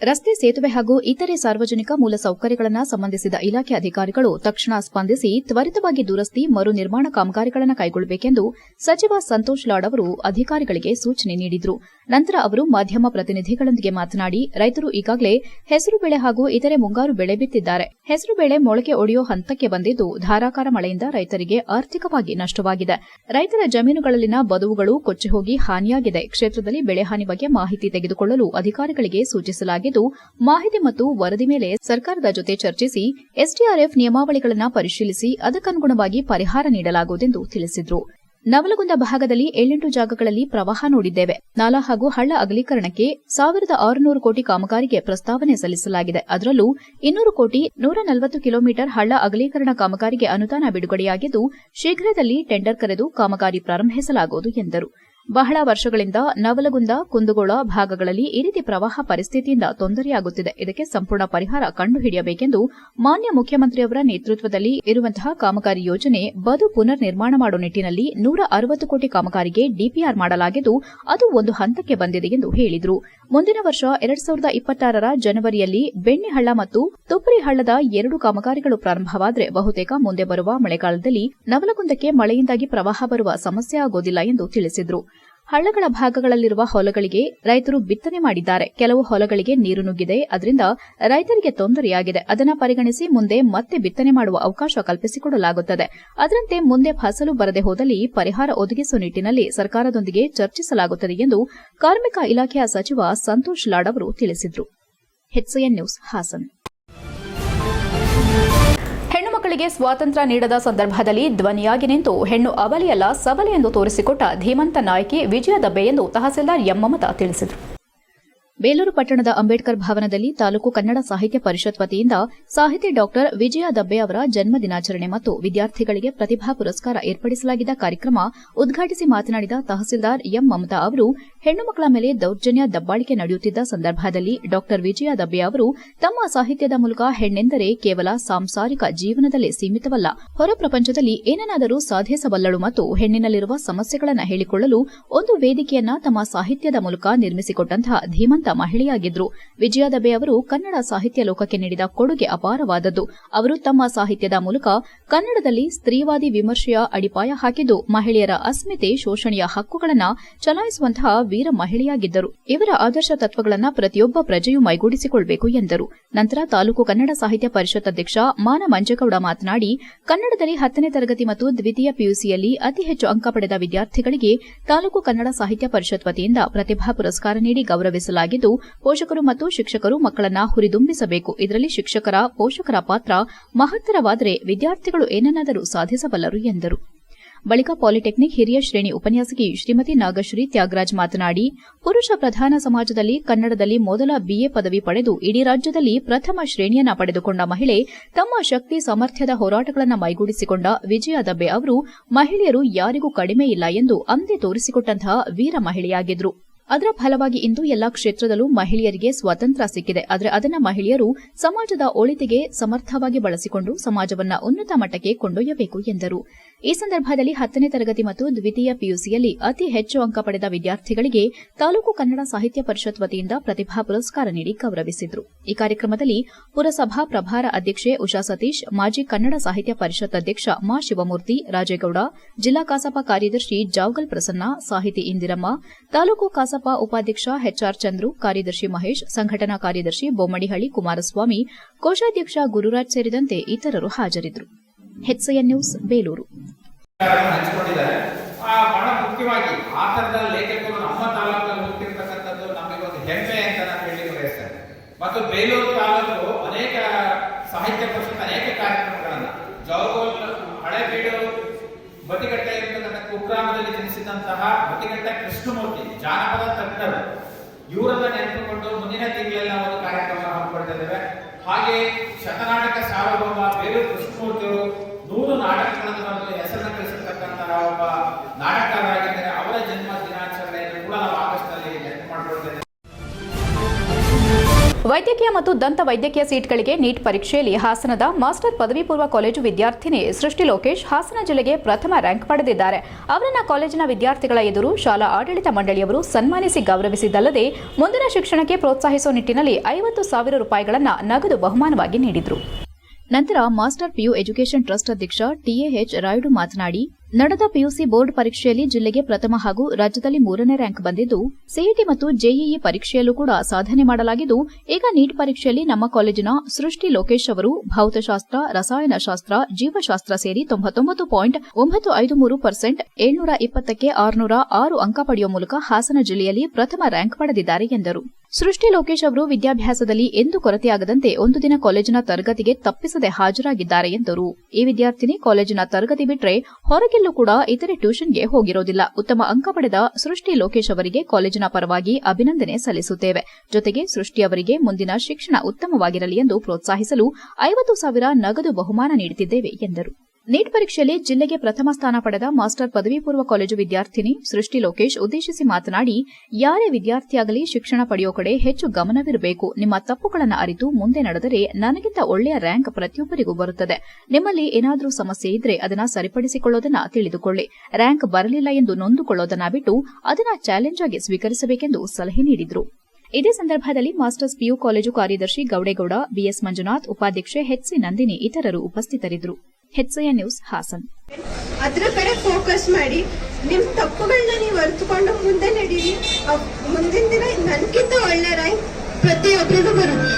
ರಸ್ತೆ, ಸೇತುವೆ ಹಾಗೂ ಇತರೆ ಸಾರ್ವಜನಿಕ ಮೂಲಸೌಕರ್ಯಗಳನ್ನು ಸಂಬಂಧಿಸಿದ ಇಲಾಖೆ ಅಧಿಕಾರಿಗಳು ತಕ್ಷಣ ಸ್ಪಂದಿಸಿ ತ್ವರಿತವಾಗಿ ದುರಸ್ತಿ, ಮರು ನಿರ್ಮಾಣ ಕಾಮಗಾರಿಗಳನ್ನು ಕೈಗೊಳ್ಳಬೇಕೆಂದು ಸಚಿವ ಸಂತೋಷ್ ಲಾಡ್ ಅವರು ಅಧಿಕಾರಿಗಳಿಗೆ ಸೂಚನೆ ನೀಡಿದರು. ನಂತರ ಅವರು ಮಾಧ್ಯಮ ಪ್ರತಿನಿಧಿಗಳೊಂದಿಗೆ ಮಾತನಾಡಿ, ರೈತರು ಈಗಾಗಲೇ ಹೆಸರು ಬೆಳೆ ಹಾಗೂ ಇತರೆ ಮುಂಗಾರು ಬೆಳೆ ಬಿತ್ತಿದ್ದಾರೆ. ಹೆಸರು ಬೆಳೆ ಮೊಳಕೆ ಒಡೆಯೋ ಹಂತಕ್ಕೆ ಬಂದಿದ್ದು, ಧಾರಾಕಾರ ಮಳೆಯಿಂದ ರೈತರಿಗೆ ಆರ್ಥಿಕವಾಗಿ ನಷ್ಟವಾಗಿದೆ. ರೈತರ ಜಮೀನುಗಳಲ್ಲಿನ ಬದುವುಗಳು ಕೊಚ್ಚಿಹೋಗಿ ಹಾನಿಯಾಗಿದೆ. ಕ್ಷೇತ್ರದಲ್ಲಿ ಬೆಳೆ ಹಾನಿ ಬಗ್ಗೆ ಮಾಹಿತಿ ತೆಗೆದುಕೊಳ್ಳಲು ಅಧಿಕಾರಿಗಳಿಗೆ ಸೂಚಿಸಲಾಗಿದೆ. ಮಾಹಿತಿ ಮತ್ತು ವರದಿ ಮೇಲೆ ಸರ್ಕಾರದ ಜೊತೆ ಚರ್ಚಿಸಿ ಎಸ್ಡಿಆರ್ಎಫ್ ನಿಯಮಾವಳಿಗಳನ್ನು ಪರಿಶೀಲಿಸಿ ಅದಕ್ಕನುಗುಣವಾಗಿ ಪರಿಹಾರ ನೀಡಲಾಗುವುದೆಂದು ತಿಳಿಸಿದರು. ನವಲಗುಂದ ಭಾಗದಲ್ಲಿ 7-8 ಜಾಗಗಳಲ್ಲಿ ಪ್ರವಾಹ ನೋಡಿದ್ದೇವೆ. ನಾಲಾ ಹಾಗೂ ಹಳ್ಳ ಅಗಲೀಕರಣಕ್ಕೆ 1600 ಕೋಟಿ ಕಾಮಗಾರಿಗೆ ಪ್ರಸ್ತಾವನೆ ಸಲ್ಲಿಸಲಾಗಿದೆ. ಅದರಲ್ಲೂ 200 ಕೋಟಿ 140 ಕಿಲೋಮೀಟರ್ ಹಳ್ಳ ಅಗಲೀಕರಣ ಕಾಮಗಾರಿಗೆ ಅನುದಾನ ಬಿಡುಗಡೆಯಾಗಿದ್ದು, ಶೀಘ್ರದಲ್ಲಿ ಟೆಂಡರ್ ಕರೆದು ಕಾಮಗಾರಿ ಪ್ರಾರಂಭಿಸಲಾಗುವುದು ಎಂದರು. ಬಹಳ ವರ್ಷಗಳಿಂದ ನವಲಗುಂದ ಕುಂದಗೋಳ ಭಾಗಗಳಲ್ಲಿ ಈ ರೀತಿ ಪ್ರವಾಹ ಪರಿಸ್ಥಿತಿಯಿಂದ ತೊಂದರೆಯಾಗುತ್ತಿದೆ. ಇದಕ್ಕೆ ಸಂಪೂರ್ಣ ಪರಿಹಾರ ಕಂಡುಹಿಡಿಯಬೇಕೆಂದು ಮಾನ್ಯ ಮುಖ್ಯಮಂತ್ರಿಯವರ ನೇತೃತ್ವದಲ್ಲಿ ಇರುವಂತಹ ಕಾಮಗಾರಿ ಯೋಜನೆ ಬದು ಪುನರ್ ನಿರ್ಮಾಣ ಮಾಡುವ ನಿಟ್ಟಿನಲ್ಲಿ 160 ಕೋಟಿ ಕಾಮಗಾರಿಗೆ ಡಿಪಿಆರ್ ಮಾಡಲಾಗಿದ್ದು ಅದು ಒಂದು ಹಂತಕ್ಕೆ ಬಂದಿದೆ ಎಂದು ಹೇಳಿದರು. ಮುಂದಿನ ವರ್ಷ 2026ರ ಜನವರಿಯಲ್ಲಿ ಬೆಣ್ಣೆಹಳ್ಳ ಮತ್ತು ತುಪ್ಪರಿ ಹಳ್ಳದ 2 ಕಾಮಗಾರಿಗಳು ಪ್ರಾರಂಭವಾದರೆ ಬಹುತೇಕ ಮುಂದೆ ಬರುವ ಮಳೆಗಾಲದಲ್ಲಿ ನವಲಗುಂದಕ್ಕೆ ಮಳೆಯಿಂದಾಗಿ ಪ್ರವಾಹ ಬರುವ ಸಮಸ್ಯೆ ಆಗೋದಿಲ್ಲ ಎಂದು ತಿಳಿಸಿದರು. ಹಳ್ಳಗಳ ಭಾಗಗಳಲ್ಲಿರುವ ಹೊಲಗಳಿಗೆ ರೈತರು ಬಿತ್ತನೆ ಮಾಡಿದ್ದಾರೆ. ಕೆಲವು ಹೊಲಗಳಿಗೆ ನೀರು ನುಗ್ಗಿದೆ. ಅದರಿಂದ ರೈತರಿಗೆ ತೊಂದರೆಯಾಗಿದೆ. ಅದನ್ನು ಪರಿಗಣಿಸಿ ಮುಂದೆ ಮತ್ತೆ ಬಿತ್ತನೆ ಮಾಡುವ ಅವಕಾಶ ಕಲ್ಪಿಸಿಕೊಡಲಾಗುತ್ತದೆ. ಅದರಂತೆ ಮುಂದೆ ಫಸಲು ಬರದೆ ಹೋದಲ್ಲಿ ಪರಿಹಾರ ಒದಗಿಸುವ ನಿಟ್ಟಿನಲ್ಲಿ ಸರ್ಕಾರದೊಂದಿಗೆ ಚರ್ಚಿಸಲಾಗುತ್ತದೆ ಎಂದು ಕಾರ್ಮಿಕ ಇಲಾಖೆಯ ಸಚಿವ ಸಂತೋಷ್ ಲಾಡ್ ಅವರು ತಿಳಿಸಿದರು. HCN news Hassan. ಹೆಣ್ಣುಮಕ್ಕಳಿಗೆ ಸ್ವಾತಂತ್ರ್ಯ ನೀಡದ ಸಂದರ್ಭದಲ್ಲಿ ಧ್ವನಿಯಾಗಿ ನಿಂತು ಹೆಣ್ಣು ಅಬಲೆಯಲ್ಲ ಸಬಲೆ ಎಂದು ತೋರಿಸಿಕೊಟ್ಟ ಧೀಮಂತ ನಾಯಕಿ ವಿಜಯ ದಬ್ಬೆ ಎಂದು ತಹಸೀಲ್ದಾರ್ ಎಂ ಮಮತಾ ತಿಳಿಸಿದರು. ಬೇಲೂರು ಪಟ್ಟಣದ ಅಂಬೇಡ್ಕರ್ ಭವನದಲ್ಲಿ ತಾಲೂಕು ಕನ್ನಡ ಸಾಹಿತ್ಯ ಪರಿಷತ್ ವತಿಯಿಂದ ಸಾಹಿತಿ ಡಾ ವಿಜಯ ದಬ್ಬೆ ಅವರ ಜನ್ಮ ದಿನಾಚರಣೆ ಮತ್ತು ವಿದ್ಯಾರ್ಥಿಗಳಿಗೆ ಪ್ರತಿಭಾ ಪುರಸ್ಕಾರ ಏರ್ಪಡಿಸಲಾಗಿದ್ದ ಕಾರ್ಯಕ್ರಮ ಉದ್ಘಾಟಿಸಿ ಮಾತನಾಡಿದ ತಹಸೀಲ್ದಾರ್ ಎಂ ಮಮತಾ ಅವರು ಹೆಣ್ಣು ಮಕ್ಕಳ ಮೇಲೆ ದೌರ್ಜನ್ಯ ದಬ್ಬಾಳಿಕೆ ನಡೆಯುತ್ತಿದ್ದ ಸಂದರ್ಭದಲ್ಲಿ ಡಾ ವಿಜಯ ದಬ್ಬೆ ಅವರು ತಮ್ಮ ಸಾಹಿತ್ಯದ ಮೂಲಕ ಹೆಣ್ಣೆಂದರೆ ಕೇವಲ ಸಾಂಸಾರಿಕ ಜೀವನದಲ್ಲೇ ಸೀಮಿತವಲ್ಲ, ಹೊರ ಪ್ರಪಂಚದಲ್ಲಿ ಏನನ್ನಾದರೂ ಸಾಧಿಸಬಲ್ಲಳು ಮತ್ತು ಹೆಣ್ಣಿನಲ್ಲಿರುವ ಸಮಸ್ಯೆಗಳನ್ನು ಹೇಳಿಕೊಳ್ಳಲು ಒಂದು ವೇದಿಕೆಯನ್ನ ತಮ್ಮ ಸಾಹಿತ್ಯದ ಮೂಲಕ ನಿರ್ಮಿಸಿಕೊಟ್ಟಂತಹ ಧೀಮಂತ ಮಹಿಳೆಯಾಗಿದ್ರು. ವಿಜಯ ದಬ್ಬೆ ಅವರು ಕನ್ನಡ ಸಾಹಿತ್ಯ ಲೋಕಕ್ಕೆ ನೀಡಿದ ಕೊಡುಗೆ ಅಪಾರವಾದದ್ದು. ಅವರು ತಮ್ಮ ಸಾಹಿತ್ಯದ ಮೂಲಕ ಕನ್ನಡದಲ್ಲಿ ಸ್ತ್ರೀವಾದಿ ವಿಮರ್ಶೆಯ ಅಡಿಪಾಯ ಹಾಕಿದ್ದು ಮಹಿಳೆಯರ ಅಸ್ಮಿತೆ ಶೋಷಣೆಯ ಹಕ್ಕುಗಳನ್ನು ಚಲಾಯಿಸುವಂತಹ ವೀರ ಮಹಿಳೆಯಾಗಿದ್ದರು. ಇವರ ಆದರ್ಶ ತತ್ವಗಳನ್ನು ಪ್ರತಿಯೊಬ್ಬ ಪ್ರಜೆಯೂ ಮೈಗೂಡಿಸಿಕೊಳ್ಳಬೇಕು ಎಂದರು. ನಂತರ ತಾಲೂಕು ಕನ್ನಡ ಸಾಹಿತ್ಯ ಪರಿಷತ್ ಅಧ್ಯಕ್ಷ ಮಾನ ಮಂಜೇಗೌಡ ಮಾತನಾಡಿ, ಕನ್ನಡದಲ್ಲಿ 10ನೇ ತರಗತಿ ಮತ್ತು ದ್ವಿತೀಯ ಪಿಯುಸಿಯಲ್ಲಿ ಅತಿ ಹೆಚ್ಚು ಅಂಕ ಪಡೆದ ವಿದ್ಯಾರ್ಥಿಗಳಿಗೆ ತಾಲೂಕು ಕನ್ನಡ ಸಾಹಿತ್ಯ ಪರಿಷತ್ ವತಿಯಿಂದ ಪ್ರತಿಭಾ ಪುರಸ್ಕಾರ ನೀಡಿ ಗೌರವಿಸಲಾಗಿದ್ದು, ಪೋಷಕರು ಮತ್ತು ಶಿಕ್ಷಕರು ಮಕ್ಕಳನ್ನ ಹುರಿದುಂಬಿಸಬೇಕು. ಇದರಲ್ಲಿ ಶಿಕ್ಷಕರ ಪೋಷಕರ ಪಾತ್ರ ಮಹತ್ತರವಾದರೆ ವಿದ್ಯಾರ್ಥಿಗಳು ಏನನ್ನಾದರೂ ಸಾಧಿಸಬಲ್ಲರು ಎಂದರು. ಬಳಿಕ ಪಾಲಿಟೆಕ್ನಿಕ್ ಹಿರಿಯ ಶ್ರೇಣಿ ಉಪನ್ಯಾಸಕಿ ಶ್ರೀಮತಿ ನಾಗಶ್ರೀ ತ್ಯಾಗರಾಜ್ ಮಾತನಾಡಿ, ಪುರುಷ ಪ್ರಧಾನ ಸಮಾಜದಲ್ಲಿ ಕನ್ನಡದಲ್ಲಿ ಮೊದಲ ಬಿಎ ಪದವಿ ಪಡೆದು ಇಡೀ ರಾಜ್ಯದಲ್ಲಿ ಪ್ರಥಮ ಶ್ರೇಣಿಯನ್ನ ಪಡೆದುಕೊಂಡ ಮಹಿಳೆ, ತಮ್ಮ ಶಕ್ತಿ ಸಾಮರ್ಥ್ಯದ ಹೋರಾಟಗಳನ್ನು ಮೈಗೂಡಿಸಿಕೊಂಡ ವಿಜಯ ದಬ್ಬೆ ಅವರು ಮಹಿಳೆಯರು ಯಾರಿಗೂ ಕಡಿಮೆ ಇಲ್ಲ ಎಂದು ಅಂದೇ ತೋರಿಸಿಕೊಟ್ಟಂತಹ ವೀರ ಮಹಿಳೆಯಾಗಿದ್ರು. ಅದರ ಫಲವಾಗಿ ಇಂದು ಎಲ್ಲಾ ಕ್ಷೇತ್ರದಲ್ಲೂ ಮಹಿಳೆಯರಿಗೆ ಸ್ವಾತಂತ್ರ್ಯ ಸಿಕ್ಕಿದೆ. ಆದರೆ ಅದನ್ನು ಮಹಿಳೆಯರು ಸಮಾಜದ ಒಳಿತಿಗೆ ಸಮರ್ಥವಾಗಿ ಬಳಸಿಕೊಂಡು ಸಮಾಜವನ್ನು ಉನ್ನತ ಮಟ್ಟಕ್ಕೆ ಕೊಂಡೊಯ್ಯಬೇಕು ಎಂದರು. ಈ ಸಂದರ್ಭದಲ್ಲಿ 10ನೇ ತರಗತಿ ಮತ್ತು ದ್ವಿತೀಯ ಪಿಯುಸಿಯಲ್ಲಿ ಅತಿ ಹೆಚ್ಚು ಅಂಕ ಪಡೆದ ವಿದ್ಯಾರ್ಥಿಗಳಿಗೆ ತಾಲೂಕು ಕನ್ನಡ ಸಾಹಿತ್ಯ ಪರಿಷತ್ ವತಿಯಿಂದ ಪ್ರತಿಭಾ ಪುರಸ್ಕಾರ ನೀಡಿ ಗೌರವಿಸಿದರು. ಈ ಕಾರ್ಯಕ್ರಮದಲ್ಲಿ ಪುರಸಭಾ ಪ್ರಭಾರ ಅಧ್ಯಕ್ಷೆ ಉಷಾ ಸತೀಶ್, ಮಾಜಿ ಕನ್ನಡ ಸಾಹಿತ್ಯ ಪರಿಷತ್ ಅಧ್ಯಕ್ಷ ಮಾ ಶಿವಮೂರ್ತಿ, ರಾಜೇಗೌಡ, ಜಿಲ್ಲಾ ಕಸಾಪ ಕಾರ್ಯದರ್ಶಿ ಜಾವಗಲ್ ಪ್ರಸನ್ನ, ಸಾಹಿತಿ ಇಂದಿರಮ್ಮ, ತಾಲೂಕು ಕಸಾಪ ಉಪಾಧ್ಯಕ್ಷ ಎಚ್ಆರ್ ಚಂದ್ರು, ಕಾರ್ಯದರ್ಶಿ ಮಹೇಶ್, ಸಂಘಟನಾ ಕಾರ್ಯದರ್ಶಿ ಬೊಮ್ಮಡಿಹಳ್ಳಿ ಕುಮಾರಸ್ವಾಮಿ, ಕೋಶಾಧ್ಯಕ್ಷ ಗುರುರಾಜ್ ಸೇರಿದಂತೆ ಇತರರು ಹಾಜರಿದ್ದರು. HCN news Belur. ಹಂಚಿಕೊಂಡಿದ್ದಾರೆ. ಬಹಳ ಮುಖ್ಯವಾಗಿ ಆ ತರದ ಲೇಖಕರು ನಮ್ಮ ತಾಲೂಕಿನಲ್ಲಿ ಹುಟ್ಟಿರ್ತಕ್ಕಂಥದ್ದು ನಮಗೆ ಒಂದು ಹೆಮ್ಮೆ ಅಂತ ನಾನು ಹೇಳಲಿಕ್ಕೆ ಬಯಸ್ತೇನೆ. ಮತ್ತು ಬೇಲೂರು ತಾಲೂಕು ಅನೇಕ ಸಾಹಿತ್ಯ ಪರಿಷತ್ ಅನೇಕ ಕಾರ್ಯಕ್ರಮಗಳನ್ನ ಜವಗೋಲ್ ಹಳೆಬೀಡು ಬದಿಗಟ್ಟ ಇರತಕ್ಕಂಥ ಕುಗ್ರಾಮದಲ್ಲಿ ಜನಿಸಿದಂತಹ ಬದಿಗಟ್ಟ ಕೃಷ್ಣಮೂರ್ತಿ ಜಾನಪದ ತಜ್ಞರು ಇವರನ್ನ ನೆನಪಿಕೊಂಡು ಮುಂದಿನ ತಿಂಗಳೆಲ್ಲ ಒಂದು ಕಾರ್ಯಕ್ರಮ ಹಮ್ಮಿಕೊಳ್ತಿದ್ದೇವೆ. ಹಾಗೆ ಶತನಾಟಕ ಸಾರ್ವಭೌಮ ಬೇಲೂರು ಕೃಷ್ಣಮೂರ್ತಿಯವರು 100 ನಾಟಕಗಳನ್ನು ಬರೆದು ಹೆಸರನ್ನು ಗಳಿಸಿರ್ತಕ್ಕಂತಹ ಒಬ್ಬ ನಾಟಕರಾಗಿದ್ದಾರೆ. ಅವರ ಜನ್ಮ ದಿನಾಚರಣೆಯನ್ನು ಕೂಡ ನಾವು ಆಗಸ್ಟ್ನಲ್ಲಿ ನೆನಪು ಮಾಡಿಕೊಳ್ತೇವೆ. ವೈದ್ಯಕೀಯ ಮತ್ತು ದಂತ ವೈದ್ಯಕೀಯ ಸೀಟ್ಗಳಿಗೆ ನೀಟ್ ಪರೀಕ್ಷೆಯಲ್ಲಿ ಹಾಸನದ ಮಾಸ್ಟರ್ ಪದವಿ ಪೂರ್ವ ಕಾಲೇಜು ವಿದ್ಯಾರ್ಥಿನಿ ಸೃಷ್ಟಿ ಲೋಕೇಶ್ ಹಾಸನ ಜಿಲ್ಲೆಗೆ ಪ್ರಥಮ ರ್ಯಾಂಕ್ ಪಡೆದಿದ್ದಾರೆ. ಅವರನ್ನ ಕಾಲೇಜಿನ ವಿದ್ಯಾರ್ಥಿಗಳ ಎದುರು ಶಾಲಾ ಆಡಳಿತ ಮಂಡಳಿಯವರು ಸನ್ಮಾನಿಸಿ ಗೌರವಿಸಿದ್ದಲ್ಲದೆ ಮುಂದಿನ ಶಿಕ್ಷಣಕ್ಕೆ ಪ್ರೋತ್ಸಾಹಿಸುವ ನಿಟ್ಟಿನಲ್ಲಿ 50,000 ರೂಪಾಯಿಗಳನ್ನು ನಗದು ಬಹುಮಾನವಾಗಿ ನೀಡಿದರು. ನಂತರ ಮಾಸ್ಟರ್ ಪಿಯು ಎಜುಕೇಷನ್ ಟ್ರಸ್ಟ್ ಅಧ್ಯಕ್ಷ ಟಿಎಎಚ್ ರಾಯುಡು ಮಾತನಾಡಿ, ನಡೆದ ಪಿಯುಸಿ ಬೋರ್ಡ್ ಪರೀಕ್ಷೆಯಲ್ಲಿ ಜಿಲ್ಲೆಗೆ ಪ್ರಥಮ ಹಾಗೂ ರಾಜ್ಯದಲ್ಲಿ 3ನೇ ರ್ಯಾಂಕ್ ಬಂದಿದ್ದು, ಸಿಇಟಿ ಮತ್ತು ಜೆಇಇ ಪರೀಕ್ಷೆಯಲ್ಲೂ ಕೂಡ ಸಾಧನೆ ಮಾಡಲಾಗಿದ್ದು, ಈಗ ನೀಟ್ ಪರೀಕ್ಷೆಯಲ್ಲಿ ನಮ್ಮ ಕಾಲೇಜಿನ ಸೃಷ್ಟಿ ಲೋಕೇಶ್ ಅವರು ಭೌತಶಾಸ್ತ್ರ, ರಸಾಯನಶಾಸ್ತ್ರ, ಜೀವಶಾಸ್ತ್ರ ಸೇರಿ 99.953% 720ಕ್ಕೆ 606 ಅಂಕ ಪಡೆಯುವ ಮೂಲಕ ಹಾಸನ ಜಿಲ್ಲೆಯಲ್ಲಿ ಪ್ರಥಮ ರ್ಯಾಂಕ್ ಪಡೆದಿದ್ದಾರೆ ಎಂದರು. ಸೃಷ್ಟಿ ಲೋಕೇಶ್ ಅವರು ವಿದ್ಯಾಭ್ಯಾಸದಲ್ಲಿ ಎಂದೂ ಕೊರತೆಯಾಗದಂತೆ ಒಂದು ದಿನ ಕಾಲೇಜಿನ ತರಗತಿಗೆ ತಪ್ಪಿಸದೆ ಹಾಜರಾಗಿದ್ದಾರೆ ಎಂದರು. ಈ ವಿದ್ಯಾರ್ಥಿನಿ ಕಾಲೇಜಿನ ತರಗತಿ ಬಿಟ್ಟರೆ ಹೊರಗೆಲ್ಲೂ ಕೂಡ ಇತರೆ ಟ್ಯೂಷನ್ಗೆ ಹೋಗಿರೋದಿಲ್ಲ. ಉತ್ತಮ ಅಂಕ ಪಡೆದ ಸೃಷ್ಟಿ ಲೋಕೇಶ್ ಅವರಿಗೆ ಕಾಲೇಜಿನ ಪರವಾಗಿ ಅಭಿನಂದನೆ ಸಲ್ಲಿಸುತ್ತೇವೆ. ಜೊತೆಗೆ ಸೃಷ್ಟಿ ಅವರಿಗೆ ಮುಂದಿನ ಶಿಕ್ಷಣ ಉತ್ತಮವಾಗಿರಲಿ ಎಂದು ಪ್ರೋತ್ಸಾಹಿಸಲು 50,000 ನಗದು ಬಹುಮಾನ ನೀಡುತ್ತಿದ್ದೇವೆ ಎಂದರು. ನೀಟ್ ಪರೀಕ್ಷೆಯಲ್ಲಿ ಜಿಲ್ಲೆಗೆ ಪ್ರಥಮ ಸ್ಥಾನ ಪಡೆದ ಮಾಸ್ಟರ್ ಪದವಿ ಪೂರ್ವ ಕಾಲೇಜು ವಿದ್ಯಾರ್ಥಿನಿ ಸೃಷ್ಟಿ ಲೋಕೇಶ್ ಉದ್ದೇಶಿಸಿ ಮಾತನಾಡಿ, ಯಾರೇ ವಿದ್ಯಾರ್ಥಿಯಾಗಲಿ ಶಿಕ್ಷಣ ಪಡೆಯೋ ಕಡೆ ಹೆಚ್ಚು ಗಮನವಿರಬೇಕು. ನಿಮ್ಮ ತಪ್ಪುಗಳನ್ನು ಅರಿತು ಮುಂದೆ ನಡೆದರೆ ನನಗಿಂತ ಒಳ್ಳೆಯ ರ್ಯಾಂಕ್ ಪ್ರತಿಯೊಬ್ಬರಿಗೂ ಬರುತ್ತದೆ. ನಿಮ್ಮಲ್ಲಿ ಏನಾದರೂ ಸಮಸ್ಯೆ ಇದ್ರೆ ಅದನ್ನ ಸರಿಪಡಿಸಿಕೊಳ್ಳೋದನ್ನ ತಿಳಿದುಕೊಳ್ಳಿ. ರ್ಯಾಂಕ್ ಬರಲಿಲ್ಲ ಎಂದು ನೊಂದುಕೊಳ್ಳೋದನ್ನ ಬಿಟ್ಟು ಅದನ್ನ ಚಾಲೆಂಜ್ ಆಗಿ ಸ್ವೀಕರಿಸಬೇಕೆಂದು ಸಲಹೆ ನೀಡಿದರು. ಇದೇ ಸಂದರ್ಭದಲ್ಲಿ ಮಾಸ್ಟರ್ಸ್ ಪಿಯು ಕಾಲೇಜು ಕಾರ್ಯದರ್ಶಿ ಗೌಡೇಗೌಡ, ಬಿಎಸ್ ಮಂಜುನಾಥ್, ಉಪಾಧ್ಯಕ್ಷೆ ಎಚ್ಸಿ ನಂದಿನಿ ಇತರರು ಉಪಸ್ಥಿತರಿದ್ದರು. HCI news Hassan. ಅದರ ಕಡೆ ಫೋಕಸ್ ಮಾಡಿ ನಿಮ್ಮ ತಪ್ಪುಗಳನ್ನ ನೀವು ಅರಿತುಕೊಂಡು ಮುಂದೆ ನಡೀರಿ. ಮುಂದಿನ ದಿನ ನನಗಿಂತ ಒಳ್ಳೆ ರ್ಯಾಂಕ್ ಪ್ರತಿಯೊಬ್ಬರಿಗೂ ಬರುತ್ತೆ.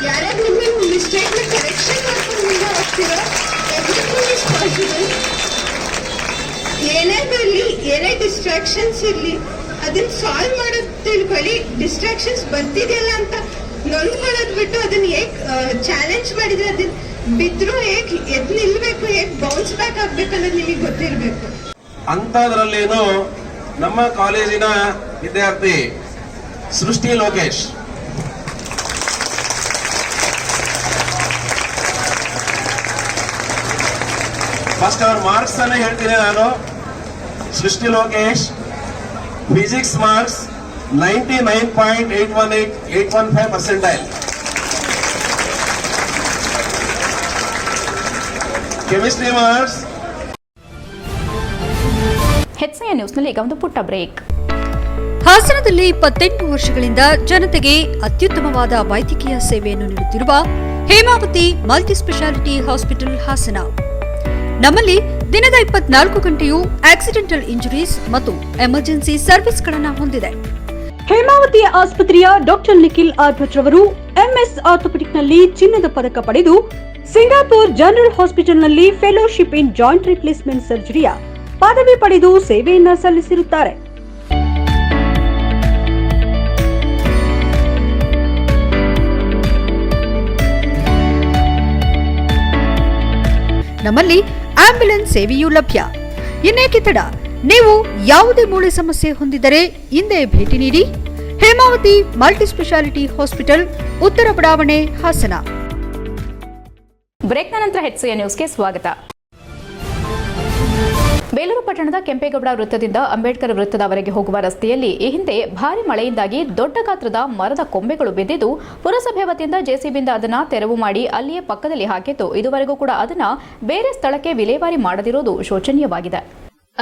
ಯಾರ್ಯಾರು ನಿಮ್ಮ ಮಿಸ್ಟೇಕ್ನ ಕರೆಕ್ಷನ್ ಮಾಡ್ಕೊಂಡು ಮುಂದೆ ಹೋಗ್ತೀರೋ ಎವ್ರಿಥಿಂಗ್ ಇಸ್ ಪಾಸಿಬಲ್. ಏನೇ ಬರಲಿ, ಏನೇ ಡಿಸ್ಟ್ರಾಕ್ಷನ್ಸ್ ಇರಲಿ, ಅದನ್ನ ಸಾಲ್ವ್ ಮಾಡೋದು ತಿಳ್ಕೊಳ್ಳಿ. ಡಿಸ್ಟ್ರಾಕ್ಷನ್ಸ್ ಬರ್ತಿದೆಯಲ್ಲ ಅಂತ ನೊಂದ್ಕೊಳ್ಳೋದು ಬಿಟ್ಟು ಅದನ್ನ ಹೇಗೆ ಚಾಲೆಂಜ್ ಮಾಡಿದ್ರೆ ಅದನ್ನ ಬಿದ್ರು ಹೇಗೆ ಎದ್ ನಿಲ್ಬೇಕು, ಹೇಗೆ ಬೌನ್ಸ್ ಬ್ಯಾಕ್ ಆಗ್ಬೇಕು ಅನ್ನೋದು ನಿಮಗೆ ಗೊತ್ತಿರಬೇಕು. ಅಂತದ್ರಲ್ಲೇನು ನಮ್ಮ ಕಾಲೇಜಿನ ವಿದ್ಯಾರ್ಥಿ ಸೃಷ್ಟಿ ಲೋಕೇಶ್ ಫಸ್ಟ್ ಅವ್ರ ಮಾರ್ಕ್ಸ್ ಅನ್ನ ಹೇಳ್ತೀನಿ ನಾನು. ಸೃಷ್ಟಿ Lokesh physics marks 99.815%. Chemistry marks. HCI ನ್ಯೂಸ್ನಲ್ಲಿ ಈಗ ಒಂದು ಪುಟ್ಟ ಬ್ರೇಕ್. ಹಾಸನದಲ್ಲಿ 28 ವರ್ಷಗಳಿಂದ ಜನತೆಗೆ ಅತ್ಯುತ್ತಮವಾದ ವೈದ್ಯಕೀಯ ಸೇವೆಯನ್ನು ನೀಡುತ್ತಿರುವ Hemavathi multi speciality hospital Hassan. ನಮ್ಮಲ್ಲಿ ದಿನದ 24 ಗಂಟೆಯೂ ಆಕ್ಸಿಡೆಂಟಲ್ ಇಂಜುರೀಸ್ ಮತ್ತು ಎಮರ್ಜೆನ್ಸಿ ಸರ್ವಿಸ್ಗಳನ್ನು ಹೊಂದಿದೆ. ಹೇಮಾವತಿ ಆಸ್ಪತ್ರೆಯ ಡಾಕ್ಟರ್ ನಿಖಿಲ್ ಆರ್ಭಟ್ ರವರು ಎಂಎಸ್ ಆರ್ಥೋಪೆಡಿಕ್ನಲ್ಲಿ ಚಿನ್ನದ ಪದಕ ಪಡೆದು ಸಿಂಗಾಪುರ್ ಜನರಲ್ ಹಾಸ್ಪಿಟಲ್ನಲ್ಲಿ ಫೆಲೋಶಿಪ್ ಇನ್ ಜಾಯಿಂಟ್ ರಿಪ್ಲೇಸ್ಮೆಂಟ್ ಸರ್ಜರಿಯ ಪದವಿ ಪಡೆದು ಸೇವೆಯನ್ನ ಸಲ್ಲಿಸಿರುತ್ತಾರೆ. ನಮ್ಮಲ್ಲಿ ಆಂಬ್ಯುಲೆನ್ಸ್ ಸೇವೆಯೂ ಲಭ್ಯ. ಇನ್ನೇಕೆ ತಡ? ನೀವು ಯಾವುದೇ ಮೂಳೆ ಸಮಸ್ಯೆ ಹೊಂದಿದರೆ ಹಿಂದೆ ಭೇಟಿ ನೀಡಿ. ಹೇಮಾವತಿ ಮಲ್ಟಿ ಸ್ಪೆಷಾಲಿಟಿ ಹಾಸ್ಪಿಟಲ್, ಉತ್ತರ ಬಡಾವಣೆ, ಹಾಸನ. ಬ್ರೇಕ್ನ ನಂತರ HCI ನ್ಯೂಸ್ಗೆ ಸ್ವಾಗತ. ಬೇಲೂರು ಪಟ್ಟಣದ ಕೆಂಪೇಗೌಡ ವೃತ್ತದಿಂದ ಅಂಬೇಡ್ಕರ್ ವೃತ್ತದವರೆಗೆ ಹೋಗುವ ರಸ್ತೆಯಲ್ಲಿ ಈ ಹಿಂದೆ ಭಾರಿ ಮಳೆಯಿಂದಾಗಿ ದೊಡ್ಡ ಗಾತ್ರದ ಮರದ ಕೊಂಬೆಗಳು ಬಿದ್ದಿದ್ದು, ಪುರಸಭೆ ವತಿಯಿಂದ ಜೆಸಿಬಿಯಿಂದ ಅದನ್ನು ತೆರವು ಮಾಡಿ ಅಲ್ಲಿಯೇ ಪಕ್ಕದಲ್ಲಿ ಹಾಕಿದ್ದು, ಇದುವರೆಗೂ ಕೂಡ ಅದನ್ನು ಬೇರೆ ಸ್ಥಳಕ್ಕೆ ವಿಲೇವಾರಿ ಮಾಡದಿರುವುದು ಶೋಚನೀಯವಾಗಿದೆ.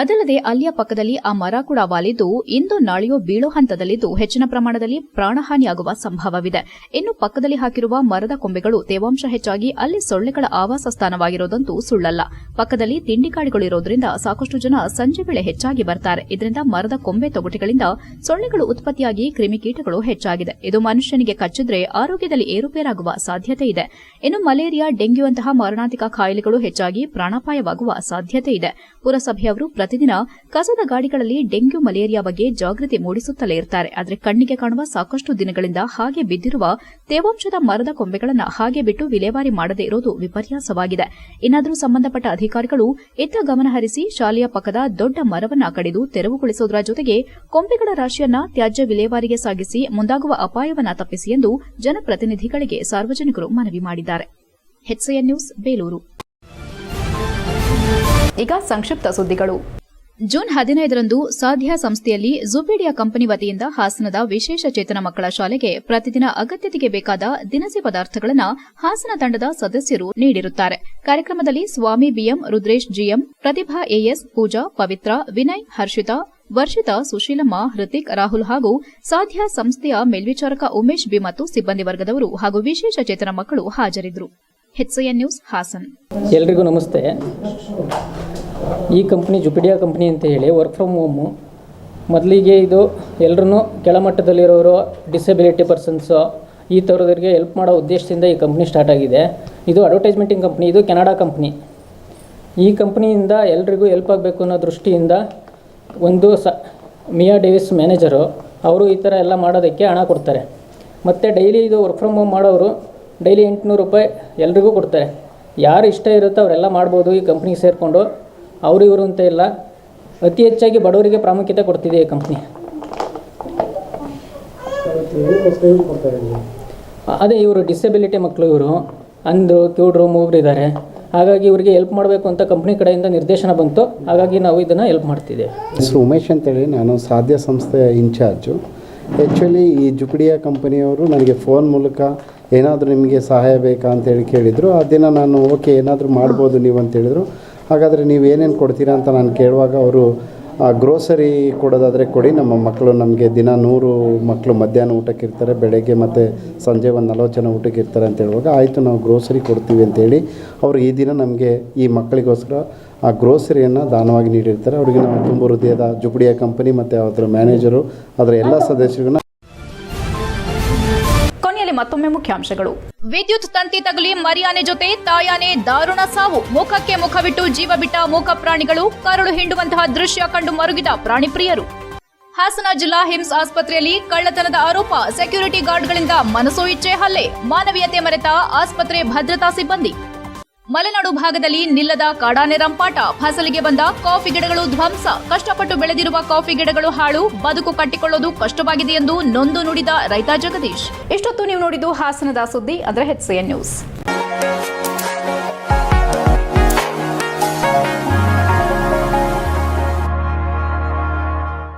ಅದಲ್ಲದೆ ಅಲ್ಲಿಯ ಪಕ್ಕದಲ್ಲಿ ಆ ಮರ ಕೂಡ ವಾಲಿದ್ದು ಇಂದು ನಾಳೆಯೋ ಬೀಳೋ ಹಂತದಲ್ಲಿದ್ದು ಹೆಚ್ಚಿನ ಪ್ರಮಾಣದಲ್ಲಿ ಪ್ರಾಣಹಾನಿಯಾಗುವ ಸಂಭವವಿದೆ. ಇನ್ನು ಪಕ್ಕದಲ್ಲಿ ಹಾಕಿರುವ ಮರದ ಕೊಂಬೆಗಳು ತೇವಾಂಶ ಹೆಚ್ಚಾಗಿ ಅಲ್ಲಿ ಸೊಳ್ಳೆಗಳ ಆವಾಸ ಸ್ಥಾನವಾಗಿರೋದಂತೂ ಸುಳ್ಳಲ್ಲ. ಪಕ್ಕದಲ್ಲಿ ತಿಂಡಿಕಾಡಿಗಳಿರೋದ್ರಿಂದ ಸಾಕಷ್ಟು ಜನ ಸಂಜೆ ವೇಳೆ ಹೆಚ್ಚಾಗಿ ಬರ್ತಾರೆ. ಇದರಿಂದ ಮರದ ಕೊಂಬೆ ತೊಗಟೆಗಳಿಂದ ಸೊಳ್ಳೆಗಳು ಉತ್ಪತ್ತಿಯಾಗಿ ಕ್ರಿಮಿಕೀಟಗಳು ಹೆಚ್ಚಾಗಿದೆ. ಇದು ಮನುಷ್ಯನಿಗೆ ಕಚ್ಚಿದ್ರೆ ಆರೋಗ್ಯದಲ್ಲಿ ಏರುಪೇರಾಗುವ ಸಾಧ್ಯತೆ ಇದೆ. ಇನ್ನು ಮಲೇರಿಯಾ, ಡೆಂಗ್ಯೂಂತಹ ಮಾರಣಾಂತಿಕ ಕಾಯಿಲೆಗಳು ಹೆಚ್ಚಾಗಿ ಪ್ರಾಣಾಪಾಯವಾಗುವ ಸಾಧ್ಯತೆ ಇದೆ. ಪುರಸಭೆಯವರು ಪ್ರತಿದಿನ ಕಸದ ಗಾಡಿಗಳಲ್ಲಿ ಡೆಂಗ್ಯೂ, ಮಲೇರಿಯಾ ಬಗ್ಗೆ ಜಾಗೃತಿ ಮೂಡಿಸುತ್ತಲೇ ಇರ್ತಾರೆ. ಆದರೆ ಕಣ್ಣಿಗೆ ಕಾಣುವ ಸಾಕಷ್ಟು ದಿನಗಳಿಂದ ಹಾಗೆ ಬಿದ್ದಿರುವ ತೇವಾಂಶದ ಮರದ ಕೊಂಬೆಗಳನ್ನು ಹಾಗೆ ಬಿಟ್ಟು ವಿಲೇವಾರಿ ಮಾಡದೇ ಇರೋದು ವಿಪರ್ಯಾಸವಾಗಿದೆ. ಇನ್ನಾದರೂ ಸಂಬಂಧಪಟ್ಟ ಅಧಿಕಾರಿಗಳು ಇತ್ತ ಗಮನ ಹರಿಸಿ ಶಾಲೆಯ ಪಕ್ಕದ ದೊಡ್ಡ ಮರವನ್ನ ಕಡಿದು ತೆರವುಗೊಳಿಸುವುದರ ಜೊತೆಗೆ ಕೊಂಬೆಗಳ ರಾಶಿಯನ್ನ ತ್ಯಾಜ್ಯ ವಿಲೇವಾರಿಗೆ ಸಾಗಿಸಿ ಮುಂದಾಗುವ ಅಪಾಯವನ್ನ ತಪ್ಪಿಸಿ ಎಂದು ಜನಪ್ರತಿನಿಧಿಗಳಿಗೆ ಸಾರ್ವಜನಿಕರು ಮನವಿ ಮಾಡಿದ್ದಾರೆ. HCI news Belur. ಈಗ ಸಂಕ್ಷಿಪ್ತ ಸುದ್ದಿಗಳು. ಜೂನ್ 15ರಂದು ಸಾಧ್ಯ ಸಂಸ್ಥೆಯಲ್ಲಿ ಜುಪೀಡಿಯಾ ಕಂಪನಿ ವತಿಯಿಂದ ಹಾಸನದ ವಿಶೇಷ ಚೇತನ ಮಕ್ಕಳ ಶಾಲೆಗೆ ಪ್ರತಿದಿನ ಅಗತ್ಯತೆಗೆ ಬೇಕಾದ ದಿನಸಿ ಪದಾರ್ಥಗಳನ್ನು ಹಾಸನ ತಂಡದ ಸದಸ್ಯರು ನೀಡಿರುತ್ತಾರೆ. ಕಾರ್ಯಕ್ರಮದಲ್ಲಿ ಸ್ವಾಮಿ ಬಿಎಂ, ರುದ್ರೇಶ್ ಜಿಎಂ, ಪ್ರತಿಭಾ ಎಎಸ್, ಪೂಜಾ, ಪವಿತ್ರ, ವಿನಯ್, ಹರ್ಷಿತಾ, ವರ್ಷಿತಾ, ಸುಶೀಲಮ್ಮ, ಹೃತಿಕ್, ರಾಹುಲ್ ಹಾಗೂ ಸಾಧ್ಯ ಸಂಸ್ಥೆಯ ಮೇಲ್ವಿಚಾರಕ ಉಮೇಶ್ ಬಿ ಮತ್ತು ಸಿಬ್ಬಂದಿ ವರ್ಗದವರು ಹಾಗೂ ವಿಶೇಷ ಚೇತನ ಮಕ್ಕಳು ಹಾಜರಿದ್ದರು. HCI news Hassan. ಎಲ್ರಿಗೂ ನಮಸ್ತೆ. ಈ ಕಂಪ್ನಿ ಜುಪಿಡಿಯಾ ಕಂಪ್ನಿ ಅಂತ ಹೇಳಿ ವರ್ಕ್ ಫ್ರಮ್ ಹೋಮು. ಮೊದಲಿಗೆ ಇದು ಎಲ್ಲರೂ ಕೆಳಮಟ್ಟದಲ್ಲಿರೋರು, ಡಿಸೆಬಿಲಿಟಿ ಪರ್ಸನ್ಸು, ಈ ಥರದವರಿಗೆ ಹೆಲ್ಪ್ ಮಾಡೋ ಉದ್ದೇಶದಿಂದ ಈ ಕಂಪ್ನಿ ಸ್ಟಾರ್ಟ್ ಆಗಿದೆ. ಇದು ಅಡ್ವರ್ಟೈಸ್ಮೆಂಟಿಂಗ್ ಕಂಪ್ನಿ, ಇದು ಕೆನಡಾ ಕಂಪ್ನಿ. ಈ ಕಂಪ್ನಿಯಿಂದ ಎಲ್ರಿಗೂ ಹೆಲ್ಪ್ ಆಗಬೇಕು ಅನ್ನೋ ದೃಷ್ಟಿಯಿಂದ ಒಂದು ಮಿಯಾ ಡೇವಿಸ್ ಮ್ಯಾನೇಜರು ಅವರು ಈ ಥರ ಎಲ್ಲ ಮಾಡೋದಕ್ಕೆ ಹಣ ಕೊಡ್ತಾರೆ. ಮತ್ತು ಡೈಲಿ ಇದು ವರ್ಕ್ ಫ್ರಮ್ ಹೋಮ್ ಮಾಡೋರು ಡೈಲಿ 800 ರೂಪಾಯಿ ಎಲ್ರಿಗೂ ಕೊಡ್ತಾರೆ. ಯಾರು ಇಷ್ಟ ಇರುತ್ತೋ ಅವರೆಲ್ಲ ಮಾಡ್ಬೋದು ಈ ಕಂಪ್ನಿಗೆ ಸೇರಿಕೊಂಡು. ಅವರು ಇವರು ಅಂತ ಇಲ್ಲ, ಅತಿ ಹೆಚ್ಚಾಗಿ ಬಡವರಿಗೆ ಪ್ರಾಮುಖ್ಯತೆ ಕೊಡ್ತಿದೆ ಈ ಕಂಪ್ನಿ. ಅದೇ ಇವರು ಡಿಸೆಬಿಲಿಟಿ ಮಕ್ಕಳು, ಇವರು ಅಂಧರು, ಕಿವುಡರು, ಮೂಗರಿದ್ದಾರೆ, ಹಾಗಾಗಿ ಇವರಿಗೆ ಹೆಲ್ಪ್ ಮಾಡಬೇಕು ಅಂತ ಕಂಪ್ನಿ ಕಡೆಯಿಂದ ನಿರ್ದೇಶನ ಬಂತು. ಹಾಗಾಗಿ ನಾವು ಇದನ್ನು ಹೆಲ್ಪ್ ಮಾಡ್ತಿದ್ದೇವೆ. ಹೆಸರು ಉಮೇಶ್ ಅಂತೇಳಿ, ನಾನು ಸಾಧ್ಯ ಸಂಸ್ಥೆಯ ಇನ್ಚಾರ್ಜು. ಆ್ಯಕ್ಚುಲಿ ಈ ಜುಪಿಡಿಯಾ ಕಂಪನಿಯವರು ನನಗೆ ಫೋನ್ ಮೂಲಕ ಏನಾದರೂ ನಿಮಗೆ ಸಹಾಯ ಬೇಕಾ ಅಂತೇಳಿ ಕೇಳಿದರು. ಆ ದಿನ ನಾನು ಓಕೆ ಏನಾದರೂ ಮಾಡ್ಬೋದು ನೀವು ಅಂತೇಳಿದರು. ಹಾಗಾದರೆ ನೀವು ಏನೇನು ಕೊಡ್ತೀರಾ ಅಂತ ನಾನು ಕೇಳುವಾಗ ಅವರು ಗ್ರೋಸರಿ ಕೊಡೋದಾದರೆ ಕೊಡಿ, ನಮ್ಮ ಮಕ್ಕಳು ನಮಗೆ ದಿನ 100 ಮಕ್ಕಳು ಮಧ್ಯಾಹ್ನ ಊಟಕ್ಕೆ ಇರ್ತಾರೆ, ಬೆಳಗ್ಗೆ ಮತ್ತು ಸಂಜೆ ಒಂದು 40 ಜನ ಊಟಕ್ಕೆ ಇರ್ತಾರೆ ಅಂತ ಹೇಳುವಾಗ ಆಯಿತು ನಾವು ಗ್ರೋಸರಿ ಕೊಡ್ತೀವಿ ಅಂತೇಳಿ ಅವರು ಈ ದಿನ ನಮಗೆ ಈ ಮಕ್ಕಳಿಗೋಸ್ಕರ ಆ ಗ್ರೋಸರಿಯನ್ನು ದಾನವಾಗಿ ನೀಡಿರ್ತಾರೆ. ಅವರಿಗೆ ನಾವು ತುಂಬ ಹೃದಯದ ಜುಪಿಡಿಯಾ ಕಂಪನಿ ಮತ್ತು ಅದರ ಮ್ಯಾನೇಜರು, ಅದರ ಎಲ್ಲ ಸದಸ್ಯರಿಗೂ ಕೊನೆಯಲ್ಲಿ ಮತ್ತೊಮ್ಮೆ ಮುಖ್ಯಾಂಶಗಳು. ವಿದ್ಯುತ್ ತಂತಿ ತಗುಲಿ ಮರಿಯಾನೆ ಜೊತೆ ತಾಯಾನೆ ದಾರುಣ ಸಾವು. ಮುಖಕ್ಕೆ ಮುಖವಿಟ್ಟು ಜೀವ ಬಿಟ್ಟ ಮೂಕ ಪ್ರಾಣಿಗಳು. ಕರಳು ಹಿಂಡುವಂತಹ ದೃಶ್ಯ ಕಂಡು ಮರುಗಿದ ಪ್ರಾಣಿ ಪ್ರಿಯರು. ಹಾಸನ ಜಿಲ್ಲಾ ಹಿಮ್ಸ್ ಆಸ್ಪತ್ರೆಯಲ್ಲಿ ಕಳ್ಳತನದ ಆರೋಪ. ಸೆಕ್ಯೂರಿಟಿ ಗಾರ್ಡ್ಗಳಿಂದ ಮನಸೋ ಇಚ್ಛೆ ಹಲ್ಲೆ. ಮಾನವೀಯತೆ ಮರೆತ ಆಸ್ಪತ್ರೆ ಭದ್ರತಾ ಸಿಬ್ಬಂದಿ. ಮಲೆನಾಡು ಭಾಗದಲ್ಲಿ ನಿಲ್ಲದ ಕಾಡಾನೆ ರಂಪಾಟ. ಫಸಲಿಗೆ ಬಂದ ಕಾಫಿ ಗಿಡಗಳು ಧ್ವಂಸ. ಕಷ್ಟಪಟ್ಟು ಬೆಳೆದಿರುವ ಕಾಫಿ ಗಿಡಗಳು ಹಾಳು. ಬದುಕು ಕಟ್ಟಿಕೊಳ್ಳೋದು ಕಷ್ಟವಾಗಿದೆ ಎಂದು ನೊಂದು ನುಡಿದ ರೈತ ಜಗದೀಶ್. ಇಷ್ಟೊತ್ತು ನೀವು ನೋಡಿದ್ದು ಹಾಸನದ ಸುದ್ದಿ, ಅಂದ್ರೆ HCN ನ್ಯೂಸ್.